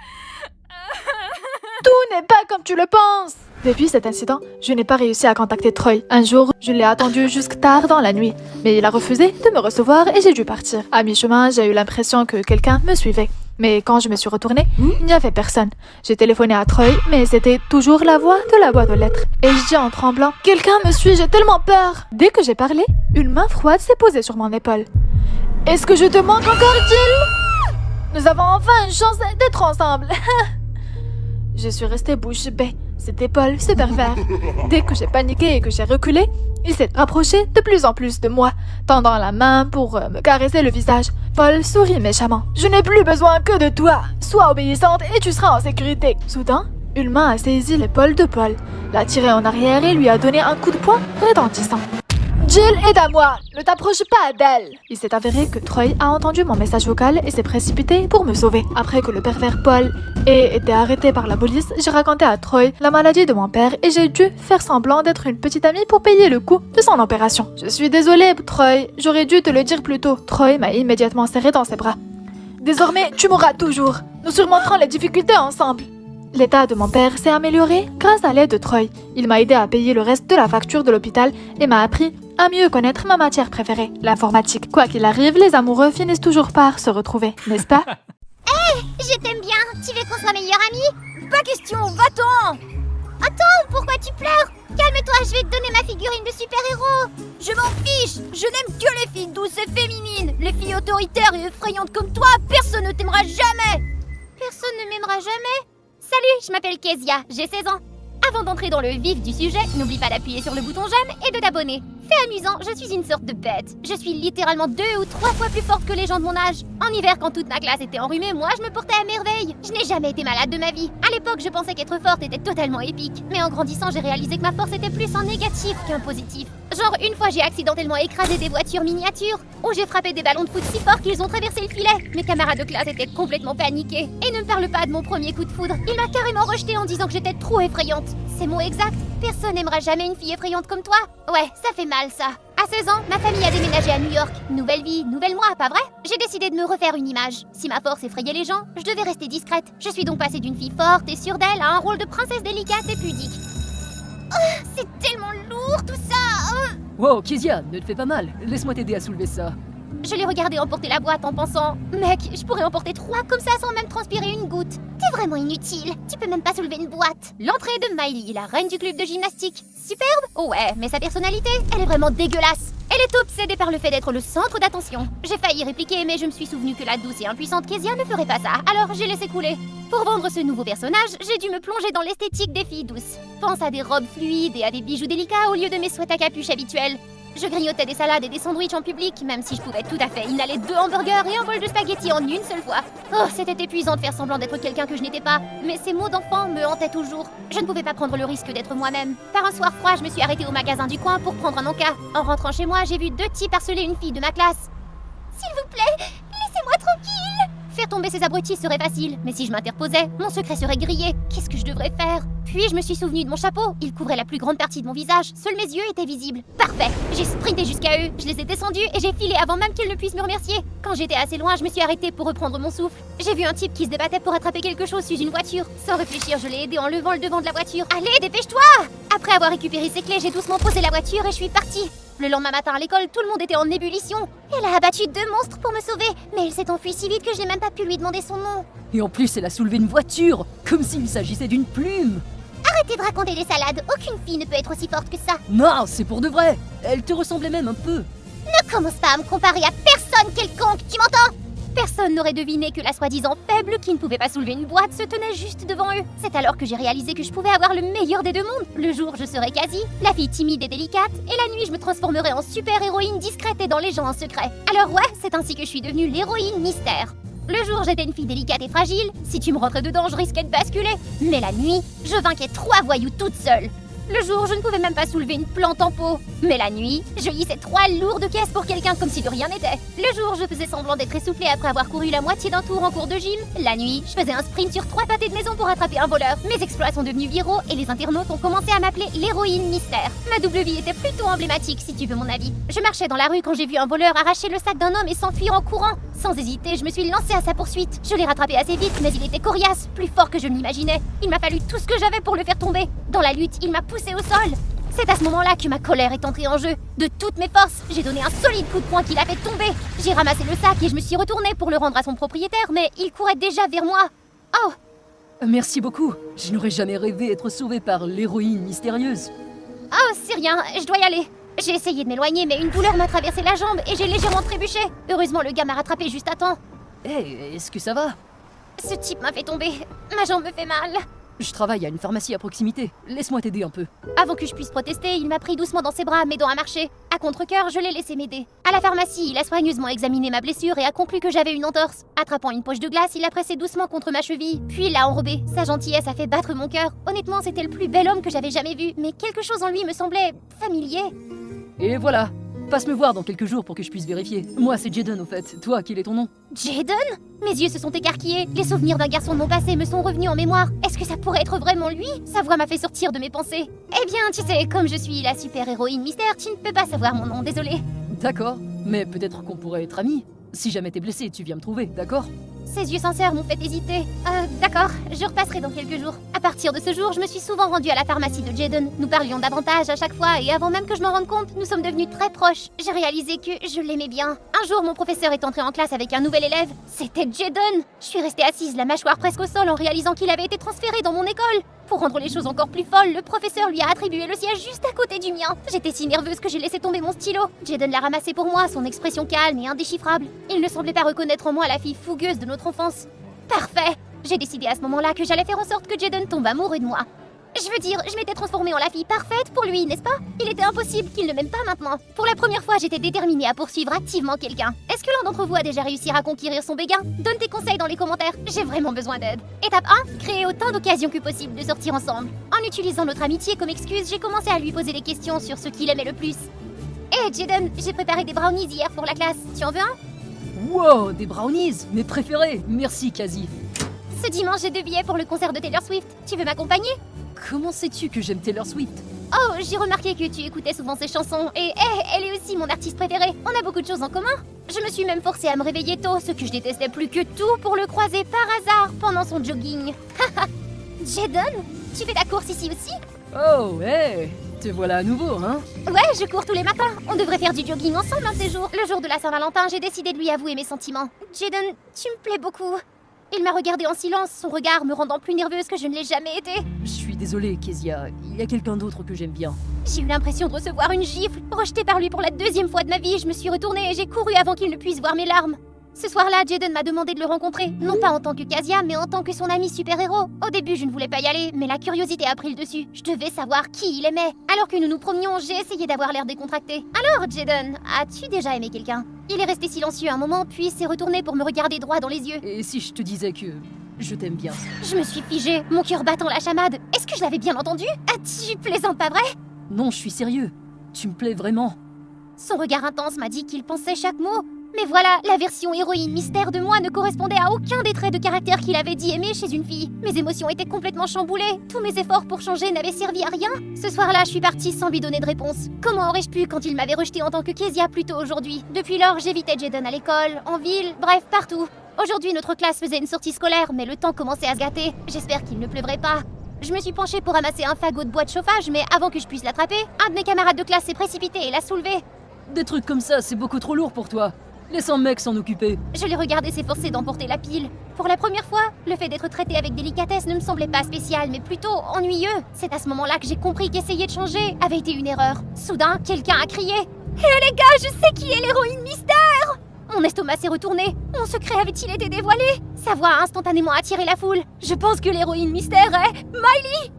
Tout n'est pas comme tu le penses. Depuis cet incident, je n'ai pas réussi à contacter Troy. Un jour, je l'ai attendu jusque tard dans la nuit, mais il a refusé de me recevoir et j'ai dû partir. À mi-chemin, j'ai eu l'impression que quelqu'un me suivait. Mais quand je me suis retournée, il n'y avait personne. J'ai téléphoné à Troy, mais c'était toujours la voix de la boîte aux lettres. Et je dis en tremblant, « Quelqu'un me suit, j'ai tellement peur !» Dès que j'ai parlé, une main froide s'est posée sur mon épaule. « Est-ce que je te manque encore, Jill? Nous avons enfin une chance d'être ensemble. » Je suis restée bouche bée. C'était Paul, ce pervers. Dès que j'ai paniqué et que j'ai reculé, il s'est rapproché de plus en plus de moi, tendant la main pour me caresser le visage. Paul sourit méchamment. « Je n'ai plus besoin que de toi. Sois obéissante et tu seras en sécurité. » Soudain, une main a saisi l'épaule de Paul, l'a tiré en arrière et lui a donné un coup de poing retentissant. Jill, aide à moi! Ne t'approche pas d'elle! Il s'est avéré que Troy a entendu mon message vocal et s'est précipité pour me sauver. Après que le pervers Paul ait été arrêté par la police, j'ai raconté à Troy la maladie de mon père et j'ai dû faire semblant d'être une petite amie pour payer le coût de son opération. Je suis désolée, Troy. J'aurais dû te le dire plus tôt. Troy m'a immédiatement serré dans ses bras. Désormais, tu m'auras toujours. Nous surmonterons les difficultés ensemble. L'état de mon père s'est amélioré grâce à l'aide de Troy. Il m'a aidé à payer le reste de la facture de l'hôpital et m'a appris à mieux connaître ma matière préférée, l'informatique. Quoi qu'il arrive, les amoureux finissent toujours par se retrouver, n'est-ce pas? Hé, je t'aime bien. Tu veux qu'on soit meilleurs amis? Pas question, va-t'en. Attends, pourquoi tu pleures? Calme-toi, je vais te donner ma figurine de super-héros. Je m'en fiche. Je n'aime que les filles douces et féminines. Les filles autoritaires et effrayantes comme toi, personne ne t'aimera jamais. Personne ne m'aimera jamais? Salut, je m'appelle Kezia, j'ai 16 ans. Avant d'entrer dans le vif du sujet, n'oublie pas d'appuyer sur le bouton j'aime et de t'abonner. Fait amusant, je suis une sorte de bête. Je suis littéralement 2 ou 3 fois plus forte que les gens de mon âge. En hiver, quand toute ma classe était enrhumée, moi je me portais à merveille. Je n'ai jamais été malade de ma vie. À l'époque, je pensais qu'être forte était totalement épique. Mais en grandissant, j'ai réalisé que ma force était plus en négatif qu'en positif. Genre, une fois j'ai accidentellement écrasé des voitures miniatures, ou j'ai frappé des ballons de foot si fort qu'ils ont traversé le filet. Mes camarades de classe étaient complètement paniqués. Et ne me parle pas de mon premier coup de foudre. Il m'a carrément rejeté en disant que j'étais trop effrayante. C'est mot exact. Personne n'aimera jamais une fille effrayante comme toi. Ouais, ça fait mal ça. À 16 ans, ma famille a déménagé à New York. Nouvelle vie, nouvelle moi, pas vrai? J'ai décidé de me refaire une image. Si ma force effrayait les gens, je devais rester discrète. Je suis donc passée d'une fille forte et sûre d'elle à un rôle de princesse délicate et pudique. Oh, c'est tellement lourd tout ça. Wow, Kezia, ne te fais pas mal. Laisse-moi t'aider à soulever ça. Je l'ai regardé emporter la boîte en pensant « Mec, je pourrais emporter 3 comme ça sans même transpirer une goutte. T'es vraiment inutile. Tu peux même pas soulever une boîte. » L'entrée de Miley, la reine du club de gymnastique. Superbe. Oh ouais, mais sa personnalité, elle est vraiment dégueulasse. Elle est obsédée par le fait d'être le centre d'attention. J'ai failli répliquer, mais je me suis souvenu que la douce et impuissante Kezia ne ferait pas ça. Alors j'ai laissé couler. Pour vendre ce nouveau personnage, j'ai dû me plonger dans l'esthétique des filles douces. Pense à des robes fluides et à des bijoux délicats au lieu de mes sweats à capuche habituels. Je grignotais des salades et des sandwichs en public, même si je pouvais tout à fait inhaler 2 hamburgers et un bol de spaghettis en une seule fois. Oh, c'était épuisant de faire semblant d'être quelqu'un que je n'étais pas, mais ces mots d'enfant me hantaient toujours. Je ne pouvais pas prendre le risque d'être moi-même. Par un soir froid, je me suis arrêtée au magasin du coin pour prendre un encas. En rentrant chez moi, j'ai vu 2 types harceler une fille de ma classe. S'il vous plaît, laissez-moi tranquille. Faire tomber ces abrutis serait facile, mais si je m'interposais, mon secret serait grillé. Qu'est-ce que je devrais faire? Puis je me suis souvenu de mon chapeau, il couvrait la plus grande partie de mon visage, seuls mes yeux étaient visibles. Parfait, j'ai sprinté jusqu'à eux, je les ai descendus et j'ai filé avant même qu'ils ne puissent me remercier. Quand j'étais assez loin, je me suis arrêtée pour reprendre mon souffle. J'ai vu un type qui se débattait pour attraper quelque chose sous une voiture. Sans réfléchir, je l'ai aidé en levant le devant de la voiture. Allez, dépêche-toi! Après avoir récupéré ses clés, j'ai doucement posé la voiture et je suis partie. Le lendemain matin à l'école, tout le monde était en ébullition. Elle a abattu 2 monstres pour me sauver, mais elle s'est enfuie si vite que je n'ai même pas pu lui demander son nom. Et en plus, elle a soulevé une voiture, comme s'il s'agissait d'une plume. Arrêtez de raconter des salades, aucune fille ne peut être aussi forte que ça. Non, c'est pour de vrai. Elle te ressemblait même un peu. Ne commence pas à me comparer à personne quelconque, tu m'entends? Personne n'aurait deviné que la soi-disant faible qui ne pouvait pas soulever une boîte se tenait juste devant eux. C'est alors que j'ai réalisé que je pouvais avoir le meilleur des 2 mondes. Le jour, je serais Cassie, la fille timide et délicate, et la nuit, je me transformerais en super-héroïne discrète et dans les gens en secret. Alors ouais, c'est ainsi que je suis devenue l'héroïne mystère. Le jour, j'étais une fille délicate et fragile. Si tu me rentrais dedans, je risquais de basculer. Mais la nuit, je vainquais 3 voyous toute seule. Le jour, je ne pouvais même pas soulever une plante en pot. Mais la nuit, je hissais 3 lourdes caisses pour quelqu'un comme si de rien n'était. Le jour, je faisais semblant d'être essoufflée après avoir couru la moitié d'un tour en cours de gym. La nuit, je faisais un sprint sur 3 pâtés de maison pour attraper un voleur. Mes exploits sont devenus viraux et les internautes ont commencé à m'appeler l'héroïne mystère. Ma double vie était plutôt emblématique si tu veux mon avis. Je marchais dans la rue quand j'ai vu un voleur arracher le sac d'un homme et s'enfuir en courant. Sans hésiter, je me suis lancée à sa poursuite. Je l'ai rattrapé assez vite, mais il était coriace, plus fort que je ne l'imaginais. Il m'a fallu tout ce que j'avais pour le faire tomber. Dans la lutte, il m'a poussé au sol. C'est à ce moment-là que ma colère est entrée en jeu. De toutes mes forces, j'ai donné un solide coup de poing qui l'a fait tomber. J'ai ramassé le sac et je me suis retournée pour le rendre à son propriétaire, mais il courait déjà vers moi. Oh! Merci beaucoup. Je n'aurais jamais rêvé être sauvée par l'héroïne mystérieuse. Oh, c'est rien, je dois y aller. J'ai essayé de m'éloigner, mais une douleur m'a traversé la jambe et j'ai légèrement trébuché. Heureusement, le gars m'a rattrapé juste à temps. Hé, est-ce que ça va? Ce type m'a fait tomber. Ma jambe me fait mal. Je travaille à une pharmacie à proximité. Laisse-moi t'aider un peu. Avant que je puisse protester, il m'a pris doucement dans ses bras, m'aidant à marcher. À contre-cœur, je l'ai laissé m'aider. À la pharmacie, il a soigneusement examiné ma blessure et a conclu que j'avais une entorse. Attrapant une poche de glace, il l'a pressée doucement contre ma cheville, puis l'a enrobée. Sa gentillesse a fait battre mon cœur. Honnêtement, c'était le plus bel homme que j'avais jamais vu, mais quelque chose en lui me semblait familier. Et voilà. Passe me voir dans quelques jours pour que je puisse vérifier. Moi, c'est Jaden au fait. Toi, quel est ton nom? Jaden? Mes yeux se sont écarquillés. Les souvenirs d'un garçon de mon passé me sont revenus en mémoire. Est-ce que ça pourrait être vraiment lui? Sa voix m'a fait sortir de mes pensées. Eh bien, tu sais, comme je suis la super-héroïne mystère, tu ne peux pas savoir mon nom, désolé. D'accord. Mais peut-être qu'on pourrait être amis. Si jamais t'es blessé, tu viens me trouver, d'accord? Ses yeux sincères m'ont fait hésiter. D'accord, je repasserai dans quelques jours. À partir de ce jour, je me suis souvent rendue à la pharmacie de Jaden. Nous parlions davantage à chaque fois et avant même que je m'en rende compte, nous sommes devenus très proches. J'ai réalisé que je l'aimais bien. Un jour, mon professeur est entré en classe avec un nouvel élève. C'était Jaden. Je suis restée assise, la mâchoire presque au sol en réalisant qu'il avait été transféré dans mon école. Pour rendre les choses encore plus folles, le professeur lui a attribué le siège juste à côté du mien. J'étais si nerveuse que j'ai laissé tomber mon stylo. Jaden l'a ramassé pour moi, son expression calme et indéchiffrable. Il ne semblait pas reconnaître en moi la fille fougueuse de notre enfance. Parfait! J'ai décidé à ce moment-là que j'allais faire en sorte que Jaden tombe amoureux de moi. Je veux dire, je m'étais transformée en la fille parfaite pour lui, n'est-ce pas? Il était impossible qu'il ne m'aime pas maintenant. Pour la première fois, j'étais déterminée à poursuivre activement quelqu'un. Est-ce que l'un d'entre vous a déjà réussi à conquérir son béguin? Donne tes conseils dans les commentaires, j'ai vraiment besoin d'aide. Étape 1, créer autant d'occasions que possible de sortir ensemble. En utilisant notre amitié comme excuse, j'ai commencé à lui poser des questions sur ce qu'il aimait le plus. Hé Jaden, j'ai préparé des brownies hier pour la classe, tu en veux un? Wow, des brownies, mes préférés. Merci, Cassie. Ce dimanche, j'ai 2 billets pour le concert de Taylor Swift. Tu veux m'accompagner? Comment sais-tu que j'aime Taylor Swift? Oh, j'ai remarqué que tu écoutais souvent ses chansons et elle est aussi mon artiste préféré. On a beaucoup de choses en commun. Je me suis même forcée à me réveiller tôt, ce que je détestais plus que tout, pour le croiser par hasard pendant son jogging. Jaden, tu fais ta course ici aussi? Oh, hey, te voilà à nouveau, hein? Ouais, je cours tous les matins. On devrait faire du jogging ensemble un de ces jours. Le jour de la Saint-Valentin, j'ai décidé de lui avouer mes sentiments. Jaden, tu me plais beaucoup. Il m'a regardé en silence, son regard me rendant plus nerveuse que je ne l'ai jamais été. Je suis désolée, Kezia. Il y a quelqu'un d'autre que j'aime bien. J'ai eu l'impression de recevoir une gifle. Rejetée par lui pour la 2e fois de ma vie, je me suis retournée et j'ai couru avant qu'il ne puisse voir mes larmes. Ce soir-là, Jaden m'a demandé de le rencontrer, non pas en tant que Cassia, mais en tant que son ami super-héros. Au début, je ne voulais pas y aller, mais la curiosité a pris le dessus. Je devais savoir qui il aimait. Alors que nous nous promenions, j'ai essayé d'avoir l'air décontracté. Alors, Jaden, as-tu déjà aimé quelqu'un? Il est resté silencieux un moment, puis s'est retourné pour me regarder droit dans les yeux. Et si je te disais que je t'aime bien? Je me suis figée, mon cœur battant la chamade. Est-ce que je l'avais bien entendu? Tu plaisantes, pas vrai? Non, je suis sérieux. Tu me plais vraiment. Son regard intense m'a dit qu'il pensait chaque mot. Mais voilà, la version héroïne mystère de moi ne correspondait à aucun des traits de caractère qu'il avait dit aimer chez une fille. Mes émotions étaient complètement chamboulées. Tous mes efforts pour changer n'avaient servi à rien. Ce soir-là, je suis partie sans lui donner de réponse. Comment aurais-je pu quand il m'avait rejetée en tant que Kezia plus tôt aujourd'hui? Depuis lors, j'évitais Jaden à l'école, en ville, bref, partout. Aujourd'hui, notre classe faisait une sortie scolaire, mais le temps commençait à se gâter. J'espère qu'il ne pleuvrait pas. Je me suis penchée pour ramasser un fagot de bois de chauffage, mais avant que je puisse l'attraper, un de mes camarades de classe s'est précipité et l'a soulevé. Des trucs comme ça, c'est beaucoup trop lourd pour toi. Laisse un mec s'en occuper. Je l'ai regardé s'efforcer d'emporter la pile. Pour la première fois, le fait d'être traité avec délicatesse ne me semblait pas spécial, mais plutôt ennuyeux. C'est à ce moment-là que j'ai compris qu'essayer de changer avait été une erreur. Soudain, quelqu'un a crié « Hé les gars, je sais qui est l'héroïne mystère !» Mon estomac s'est retourné. Mon secret avait-il été dévoilé? Sa voix a instantanément attiré la foule. Je pense que l'héroïne mystère est... Miley!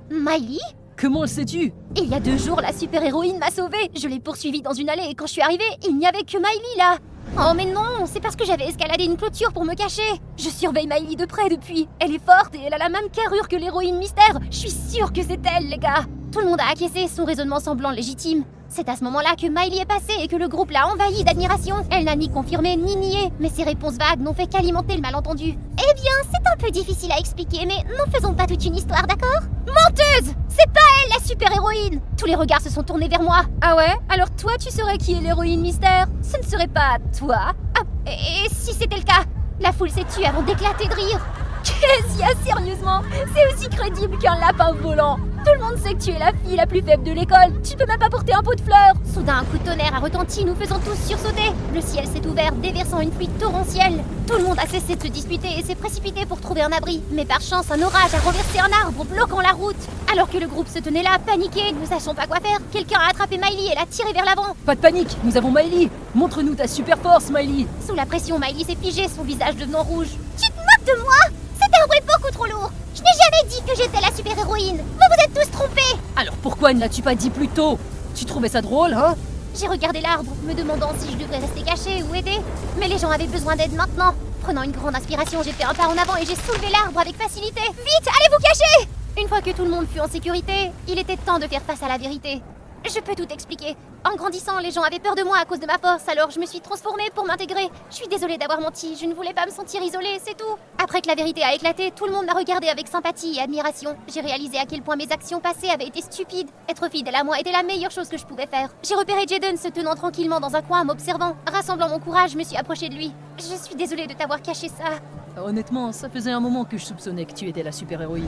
Miley? Comment le sais-tu? Il y a 2 jours, la super-héroïne m'a sauvée. Je l'ai poursuivie dans une allée et quand je suis arrivée, il n'y avait que Miley là. Oh mais non, c'est parce que j'avais escaladé une clôture pour me cacher. Je surveille Miley de près depuis. Elle est forte et elle a la même carrure que l'héroïne mystère. Je suis sûre que c'est elle, les gars. Tout le monde a acquiescé, son raisonnement semblant légitime. C'est à ce moment-là que Miley est passée et que le groupe l'a envahie d'admiration. Elle n'a ni confirmé ni nié, mais ses réponses vagues n'ont fait qu'alimenter le malentendu. Eh bien, c'est un peu difficile à expliquer, mais n'en faisons pas toute une histoire, d'accord? Menteuse! C'est pas elle la super-héroïne! Tous les regards se sont tournés vers moi. Ah ouais? Alors toi, tu saurais qui est l'héroïne mystère? Ce ne serait pas toi? Ah, et si c'était le cas? La foule s'est tue avant d'éclater de rire. Kezia, sérieusement, c'est aussi crédible qu'un lapin volant. Tout le monde sait que tu es la fille la plus faible de l'école. Tu peux même pas porter un pot de fleurs. Soudain, un coup de tonnerre a retenti, nous faisant tous sursauter. Le ciel s'est ouvert, déversant une pluie torrentielle. Tout le monde a cessé de se disputer et s'est précipité pour trouver un abri. Mais par chance, un orage a renversé un arbre, bloquant la route. Alors que le groupe se tenait là, paniqué, ne sachant pas quoi faire, quelqu'un a attrapé Miley et l'a tirée vers l'avant. Pas de panique, nous avons Miley. Montre-nous ta super force, Miley. Sous la pression, Miley s'est figée, son visage devenant rouge. Tu te moques de moi? C'était un bruit beaucoup trop lourd. Je n'ai jamais dit que j'étais la super-héroïne. Vous vous êtes tous trompés. Alors pourquoi ne l'as-tu pas dit plus tôt? Tu trouvais ça drôle, hein? J'ai regardé l'arbre, me demandant si je devrais rester cachée ou aider. Mais les gens avaient besoin d'aide maintenant. Prenant une grande inspiration, j'ai fait un pas en avant et j'ai soulevé l'arbre avec facilité. Vite, allez vous cacher! Une fois que tout le monde fut en sécurité, il était temps de faire face à la vérité. Je peux tout expliquer. En grandissant, les gens avaient peur de moi à cause de ma force, alors je me suis transformée pour m'intégrer. Je suis désolée d'avoir menti, je ne voulais pas me sentir isolée, c'est tout. Après que la vérité a éclaté, tout le monde m'a regardée avec sympathie et admiration. J'ai réalisé à quel point mes actions passées avaient été stupides. Être fidèle à moi était la meilleure chose que je pouvais faire. J'ai repéré Jaden se tenant tranquillement dans un coin, m'observant. Rassemblant mon courage, je me suis approchée de lui. Je suis désolée de t'avoir caché ça. Honnêtement, ça faisait un moment que je soupçonnais que tu étais la super-héroïne.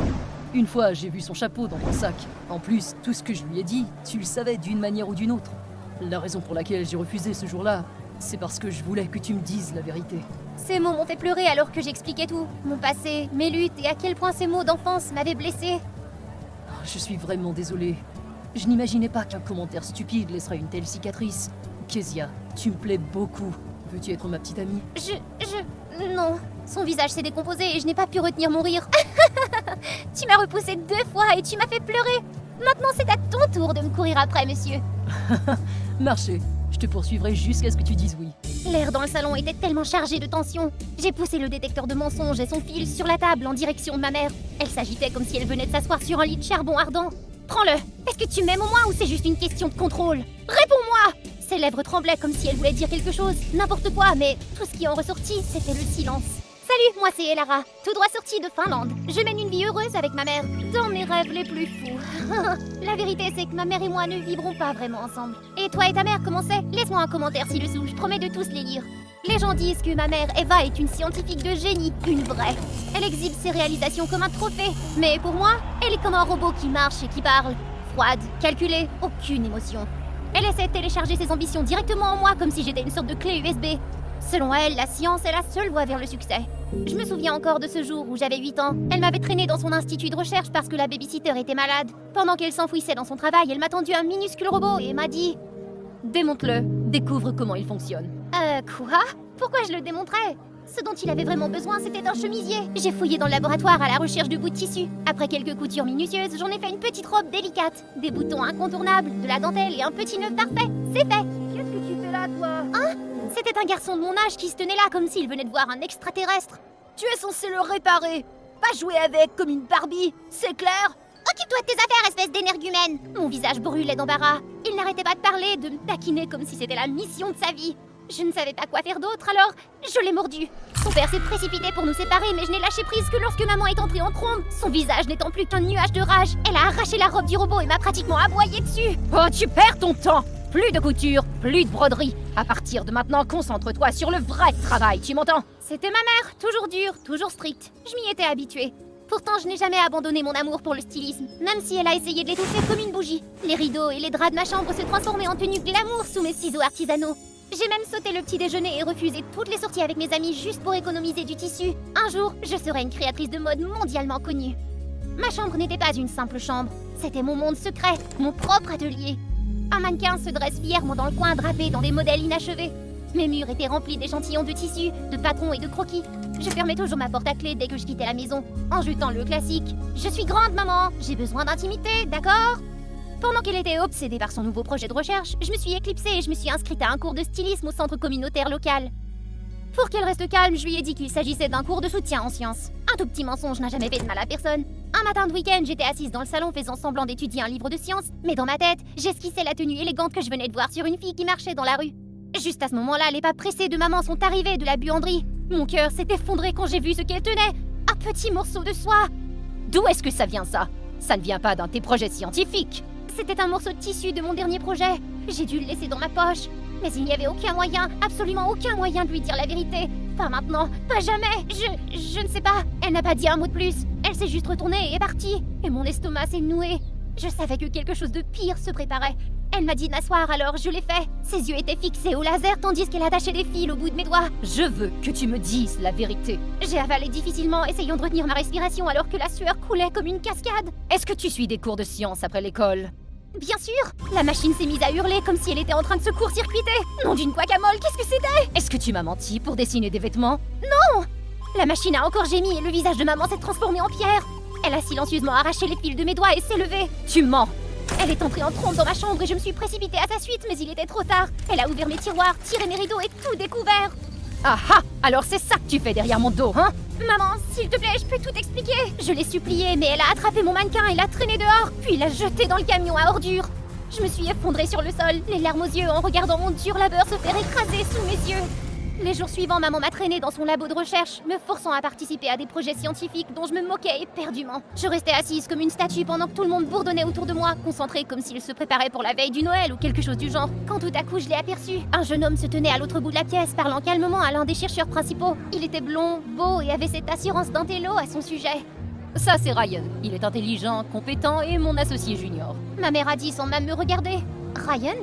Une fois, j'ai vu son chapeau dans ton sac. En plus, tout ce que je lui ai dit, tu le savais d'une manière ou d'une autre. La raison pour laquelle j'ai refusé ce jour-là, c'est parce que je voulais que tu me dises la vérité. Ces mots m'ont fait pleurer alors que j'expliquais tout. Mon passé, mes luttes et à quel point ces mots d'enfance m'avaient blessée. Je suis vraiment désolée. Je n'imaginais pas qu'un commentaire stupide laisserait une telle cicatrice. Kezia, tu me plais beaucoup. Veux-tu être ma petite amie? Non. Son visage s'est décomposé et je n'ai pas pu retenir mon rire. Tu m'as repoussé 2 fois et tu m'as fait pleurer. Maintenant, c'est à ton tour de me courir après, monsieur. Marchez. Je te poursuivrai jusqu'à ce que tu dises oui. L'air dans le salon était tellement chargé de tension. J'ai poussé le détecteur de mensonges et son fil sur la table en direction de ma mère. Elle s'agitait comme si elle venait de s'asseoir sur un lit de charbon ardent. Prends-le. Est-ce que tu m'aimes au moins ou c'est juste une question de contrôle? Réponds-moi! Ses lèvres tremblaient comme si elle voulait dire quelque chose, n'importe quoi, mais tout ce qui en ressortit, c'était le silence. Salut, moi c'est Elara, tout droit sortie de Finlande. Je mène une vie heureuse avec ma mère, dans mes rêves les plus fous. La vérité c'est que ma mère et moi ne vivrons pas vraiment ensemble. Et toi et ta mère, comment c'est? Laisse-moi un commentaire ci-dessous, je promets de tous les lire. Les gens disent que ma mère, Eva, est une scientifique de génie, une vraie. Elle exhibe ses réalisations comme un trophée, mais pour moi, elle est comme un robot qui marche et qui parle. Froide, calculée, aucune émotion. Elle essaie de télécharger ses ambitions directement en moi comme si j'étais une sorte de clé USB. Selon elle, la science est la seule voie vers le succès. Je me souviens encore de ce jour où j'avais 8 ans. Elle m'avait traînée dans son institut de recherche parce que la babysitter était malade. Pendant qu'elle s'enfouissait dans son travail, elle m'a tendu un minuscule robot et m'a dit... Démonte-le, découvre comment il fonctionne. Quoi? Pourquoi je le démontrais? Ce dont il avait vraiment besoin, c'était d'un chemisier. J'ai fouillé dans le laboratoire à la recherche de bouts de tissu. Après quelques coutures minutieuses, j'en ai fait une petite robe délicate. Des boutons incontournables, de la dentelle et un petit nœud parfait. C'est fait. Qu'est-ce que tu fais là, toi? Hein? C'était un garçon de mon âge qui se tenait là comme s'il venait de voir un extraterrestre. Tu es censé le réparer, pas jouer avec comme une Barbie, c'est clair? Occupe-toi de tes affaires, espèce d'énergumène. Mon visage brûlait d'embarras. Il n'arrêtait pas de parler, de me taquiner comme si c'était la mission de sa vie. Je ne savais pas quoi faire d'autre, alors je l'ai mordu. Son père s'est précipité pour nous séparer, mais je n'ai lâché prise que lorsque maman est entrée en trombe. Son visage n'étant plus qu'un nuage de rage, elle a arraché la robe du robot et m'a pratiquement aboyé dessus. Oh, tu perds ton temps! Plus de couture, plus de broderie. À partir de maintenant, concentre-toi sur le vrai travail, tu m'entends? C'était ma mère, toujours dure, toujours stricte. Je m'y étais habituée. Pourtant, je n'ai jamais abandonné mon amour pour le stylisme, même si elle a essayé de l'étouffer comme une bougie. Les rideaux et les draps de ma chambre se transformaient en tenue glamour sous mes ciseaux artisanaux. J'ai même sauté le petit déjeuner et refusé toutes les sorties avec mes amis juste pour économiser du tissu. Un jour, je serai une créatrice de mode mondialement connue. Ma chambre n'était pas une simple chambre, c'était mon monde secret, mon propre atelier. Un mannequin se dresse fièrement dans le coin drapé dans des modèles inachevés. Mes murs étaient remplis d'échantillons de tissus, de patrons et de croquis. Je fermais toujours ma porte à clé dès que je quittais la maison, en jetant le classique « Je suis grande, maman, j'ai besoin d'intimité, d'accord ?» Pendant qu'elle était obsédée par son nouveau projet de recherche, je me suis éclipsée et je me suis inscrite à un cours de stylisme au centre communautaire local. Pour qu'elle reste calme, je lui ai dit qu'il s'agissait d'un cours de soutien en sciences. Un tout petit mensonge n'a jamais fait de mal à personne. Un matin de week-end, j'étais assise dans le salon faisant semblant d'étudier un livre de sciences, mais dans ma tête, j'esquissais la tenue élégante que je venais de voir sur une fille qui marchait dans la rue. Juste à ce moment-là, les pas pressés de maman sont arrivés de la buanderie. Mon cœur s'est effondré quand j'ai vu ce qu'elle tenait. Un petit morceau de soie. D'où est-ce que ça vient, ça? Ça ne vient pas d'un de tes projets scientifiques. C'était un morceau de tissu de mon dernier projet. J'ai dû le laisser dans ma poche. Mais il n'y avait aucun moyen, absolument aucun moyen de lui dire la vérité. Pas maintenant, pas jamais. Je ne sais pas. Elle n'a pas dit un mot de plus. Elle s'est juste retournée et est partie. Et mon estomac s'est noué. Je savais que quelque chose de pire se préparait. Elle m'a dit de m'asseoir, alors je l'ai fait. Ses yeux étaient fixés au laser tandis qu'elle attachait des fils au bout de mes doigts. Je veux que tu me dises la vérité. J'ai avalé difficilement, essayant de retenir ma respiration alors que la sueur coulait comme une cascade. Est-ce que tu suis des cours de sciences après l'école? Bien sûr. La machine s'est mise à hurler comme si elle était en train de se court-circuiter. Nom d'une guacamole, qu'est-ce que c'était? Est-ce que tu m'as menti pour dessiner des vêtements? Non. La machine a encore gémi et le visage de maman s'est transformé en pierre. Elle a silencieusement arraché les fils de mes doigts et s'est levée. Tu mens. Elle est entrée en trombe dans ma chambre et je me suis précipitée à sa suite, mais il était trop tard. Elle a ouvert mes tiroirs, tiré mes rideaux et tout découvert. Ah ah! Alors c'est ça que tu fais derrière mon dos, hein? Maman, s'il te plaît, je peux tout expliquer. Je l'ai suppliée, mais elle a attrapé mon mannequin et l'a traîné dehors, puis l'a jeté dans le camion à ordures. Je me suis effondrée sur le sol, les larmes aux yeux en regardant mon dur labeur se faire écraser sous mes yeux. Les jours suivants, maman m'a traînée dans son labo de recherche, me forçant à participer à des projets scientifiques dont je me moquais éperdument. Je restais assise comme une statue pendant que tout le monde bourdonnait autour de moi, concentrée comme s'il se préparait pour la veille du Noël ou quelque chose du genre. Quand tout à coup je l'ai aperçu, un jeune homme se tenait à l'autre bout de la pièce, parlant calmement à l'un des chercheurs principaux. Il était blond, beau et avait cette assurance d'intello à son sujet. Ça c'est Ryan. Il est intelligent, compétent et mon associé junior. Ma mère a dit sans même me regarder. Ryan ?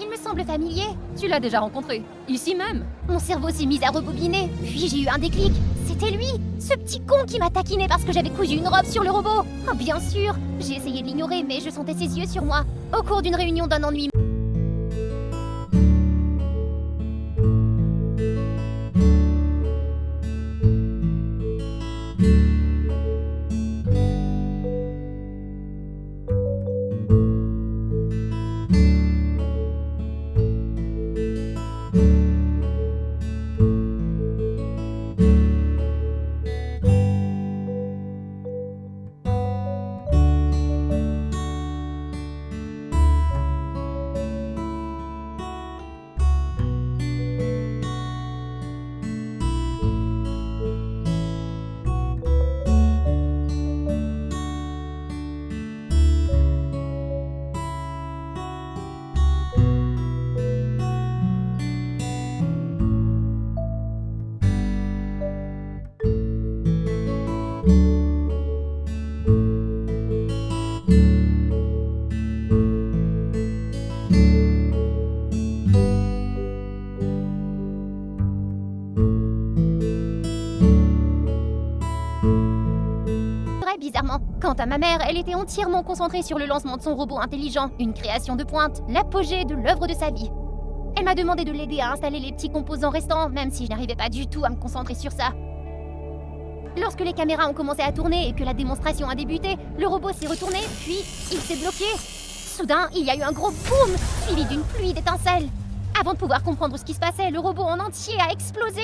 Il me semble familier. Tu l'as déjà rencontré, ici même. Mon cerveau s'est mis à rebobiner, puis j'ai eu un déclic. C'était lui, ce petit con qui m'a taquiné parce que j'avais cousu une robe sur le robot. Oh, bien sûr, j'ai essayé de l'ignorer, mais je sentais ses yeux sur moi. Au cours d'une réunion d'un ennui. Bizarrement. Quant à ma mère, elle était entièrement concentrée sur le lancement de son robot intelligent, une création de pointe, l'apogée de l'œuvre de sa vie. Elle m'a demandé de l'aider à installer les petits composants restants, même si je n'arrivais pas du tout à me concentrer sur ça. Lorsque les caméras ont commencé à tourner et que la démonstration a débuté, le robot s'est retourné, puis il s'est bloqué. Soudain, il y a eu un gros boom, suivi d'une pluie d'étincelles. Avant de pouvoir comprendre ce qui se passait, le robot en entier a explosé.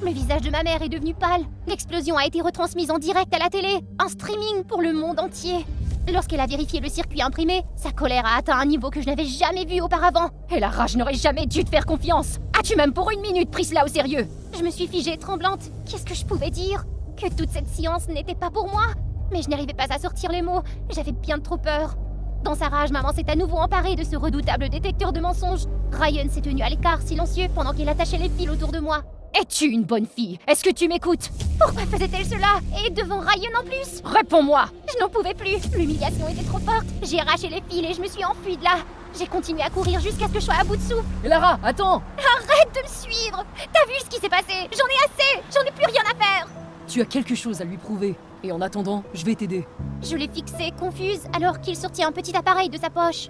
Le visage de ma mère est devenu pâle. L'explosion a été retransmise en direct à la télé. Un streaming pour le monde entier. Lorsqu'elle a vérifié le circuit imprimé, sa colère a atteint un niveau que je n'avais jamais vu auparavant. Et la rage n'aurait jamais dû te faire confiance. As-tu même pour une minute pris cela au sérieux? Je me suis figée tremblante. Qu'est-ce que je pouvais dire? Que toute cette science n'était pas pour moi? Mais je n'arrivais pas à sortir les mots. J'avais bien trop peur. Dans sa rage, maman s'est à nouveau emparée de ce redoutable détecteur de mensonges. Ryan s'est tenu à l'écart, silencieux, pendant qu'il attachait les fils autour de moi. Es-tu une bonne fille? Est-ce que tu m'écoutes? Pourquoi faisait-elle cela? Et devant Ryan en plus? Réponds-moi! Je n'en pouvais plus. L'humiliation était trop forte. J'ai arraché les fils et je me suis enfuie de là. J'ai continué à courir jusqu'à ce que je sois à bout de souffle. Lara, attends! Arrête de me suivre! T'as vu ce qui s'est passé? J'en ai assez! J'en ai plus rien à faire! Tu as quelque chose à lui prouver. Et en attendant, je vais t'aider. Je l'ai fixé, confuse, alors qu'il sortit un petit appareil de sa poche.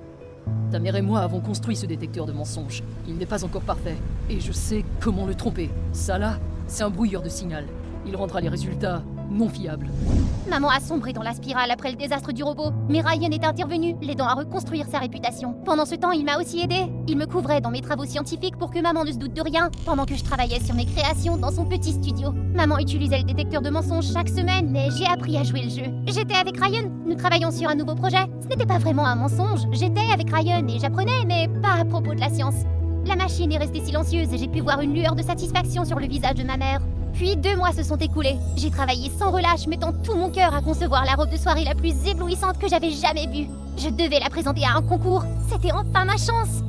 Ta mère et moi avons construit ce détecteur de mensonges. Il n'est pas encore parfait. Et je sais comment le tromper. Ça là, c'est un brouilleur de signal. Il rendra les résultats non fiables. Maman a sombré dans la spirale après le désastre du robot, mais Ryan est intervenu, l'aidant à reconstruire sa réputation. Pendant ce temps, il m'a aussi aidé. Il me couvrait dans mes travaux scientifiques pour que maman ne se doute de rien, pendant que je travaillais sur mes créations dans son petit studio. Maman utilisait le détecteur de mensonges chaque semaine, mais j'ai appris à jouer le jeu. J'étais avec Ryan, nous travaillions sur un nouveau projet. Ce n'était pas vraiment un mensonge, j'étais avec Ryan et j'apprenais, mais pas à propos de la science. La machine est restée silencieuse et j'ai pu voir une lueur de satisfaction sur le visage de ma mère. Puis 2 mois se sont écoulés. J'ai travaillé sans relâche, mettant tout mon cœur à concevoir la robe de soirée la plus éblouissante que j'avais jamais vue. Je devais la présenter à un concours. C'était enfin ma chance.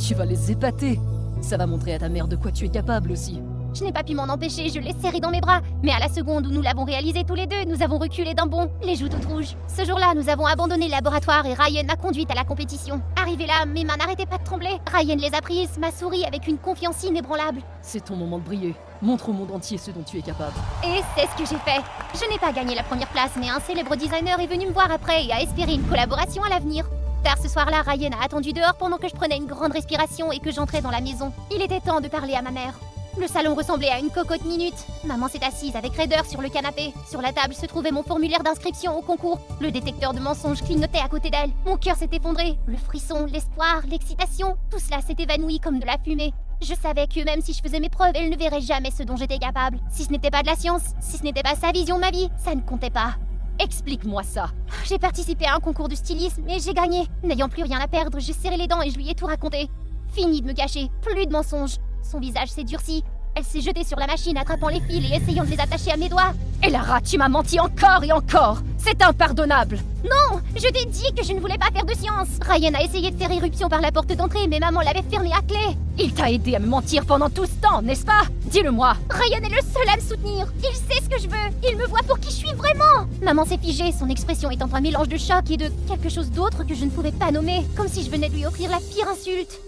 Tu vas les épater. Ça va montrer à ta mère de quoi tu es capable aussi. Je n'ai pas pu m'en empêcher, je l'ai serré dans mes bras. Mais à la seconde où nous l'avons réalisé tous les deux, nous avons reculé d'un bond, les joues toutes rouges. Ce jour-là, nous avons abandonné le laboratoire et Ryan m'a conduite à la compétition. Arrivé là, mes mains n'arrêtaient pas de trembler. Ryan les a prises, m'a souri avec une confiance inébranlable. C'est ton moment de briller. Montre au monde entier ce dont tu es capable. Et c'est ce que j'ai fait. Je n'ai pas gagné la première place, mais un célèbre designer est venu me voir après et a espéré une collaboration à l'avenir. Tard ce soir-là, Ryan a attendu dehors pendant que je prenais une grande respiration et que j'entrais dans la maison. Il était temps de parler à ma mère. Le salon ressemblait à une cocotte minute. Maman s'est assise avec raideur sur le canapé. Sur la table se trouvait mon formulaire d'inscription au concours. Le détecteur de mensonges clignotait à côté d'elle. Mon cœur s'est effondré. Le frisson, l'espoir, l'excitation, tout cela s'est évanoui comme de la fumée. Je savais que même si je faisais mes preuves, elle ne verrait jamais ce dont j'étais capable. Si ce n'était pas de la science, si ce n'était pas sa vision de ma vie, ça ne comptait pas. Explique-moi ça. J'ai participé à un concours de stylisme et j'ai gagné. N'ayant plus rien à perdre, j'ai serré les dents et je lui ai tout raconté. Fini de me cacher, plus de mensonges. Son visage s'est durci. Elle s'est jetée sur la machine, attrapant les fils et essayant de les attacher à mes doigts. Et Lara, tu m'as menti encore et encore. C'est impardonnable. Non, je t'ai dit que je ne voulais pas faire de science. Ryan a essayé de faire irruption par la porte d'entrée, mais maman l'avait fermée à clé. Il t'a aidé à me mentir pendant tout ce temps, n'est-ce pas? Dis-le-moi. Ryan est le seul à me soutenir. Il sait ce que je veux. Il me voit pour qui je suis vraiment. Maman s'est figée, son expression étant un mélange de choc et de quelque chose d'autre que je ne pouvais pas nommer, comme si je venais de lui offrir la pire insulte.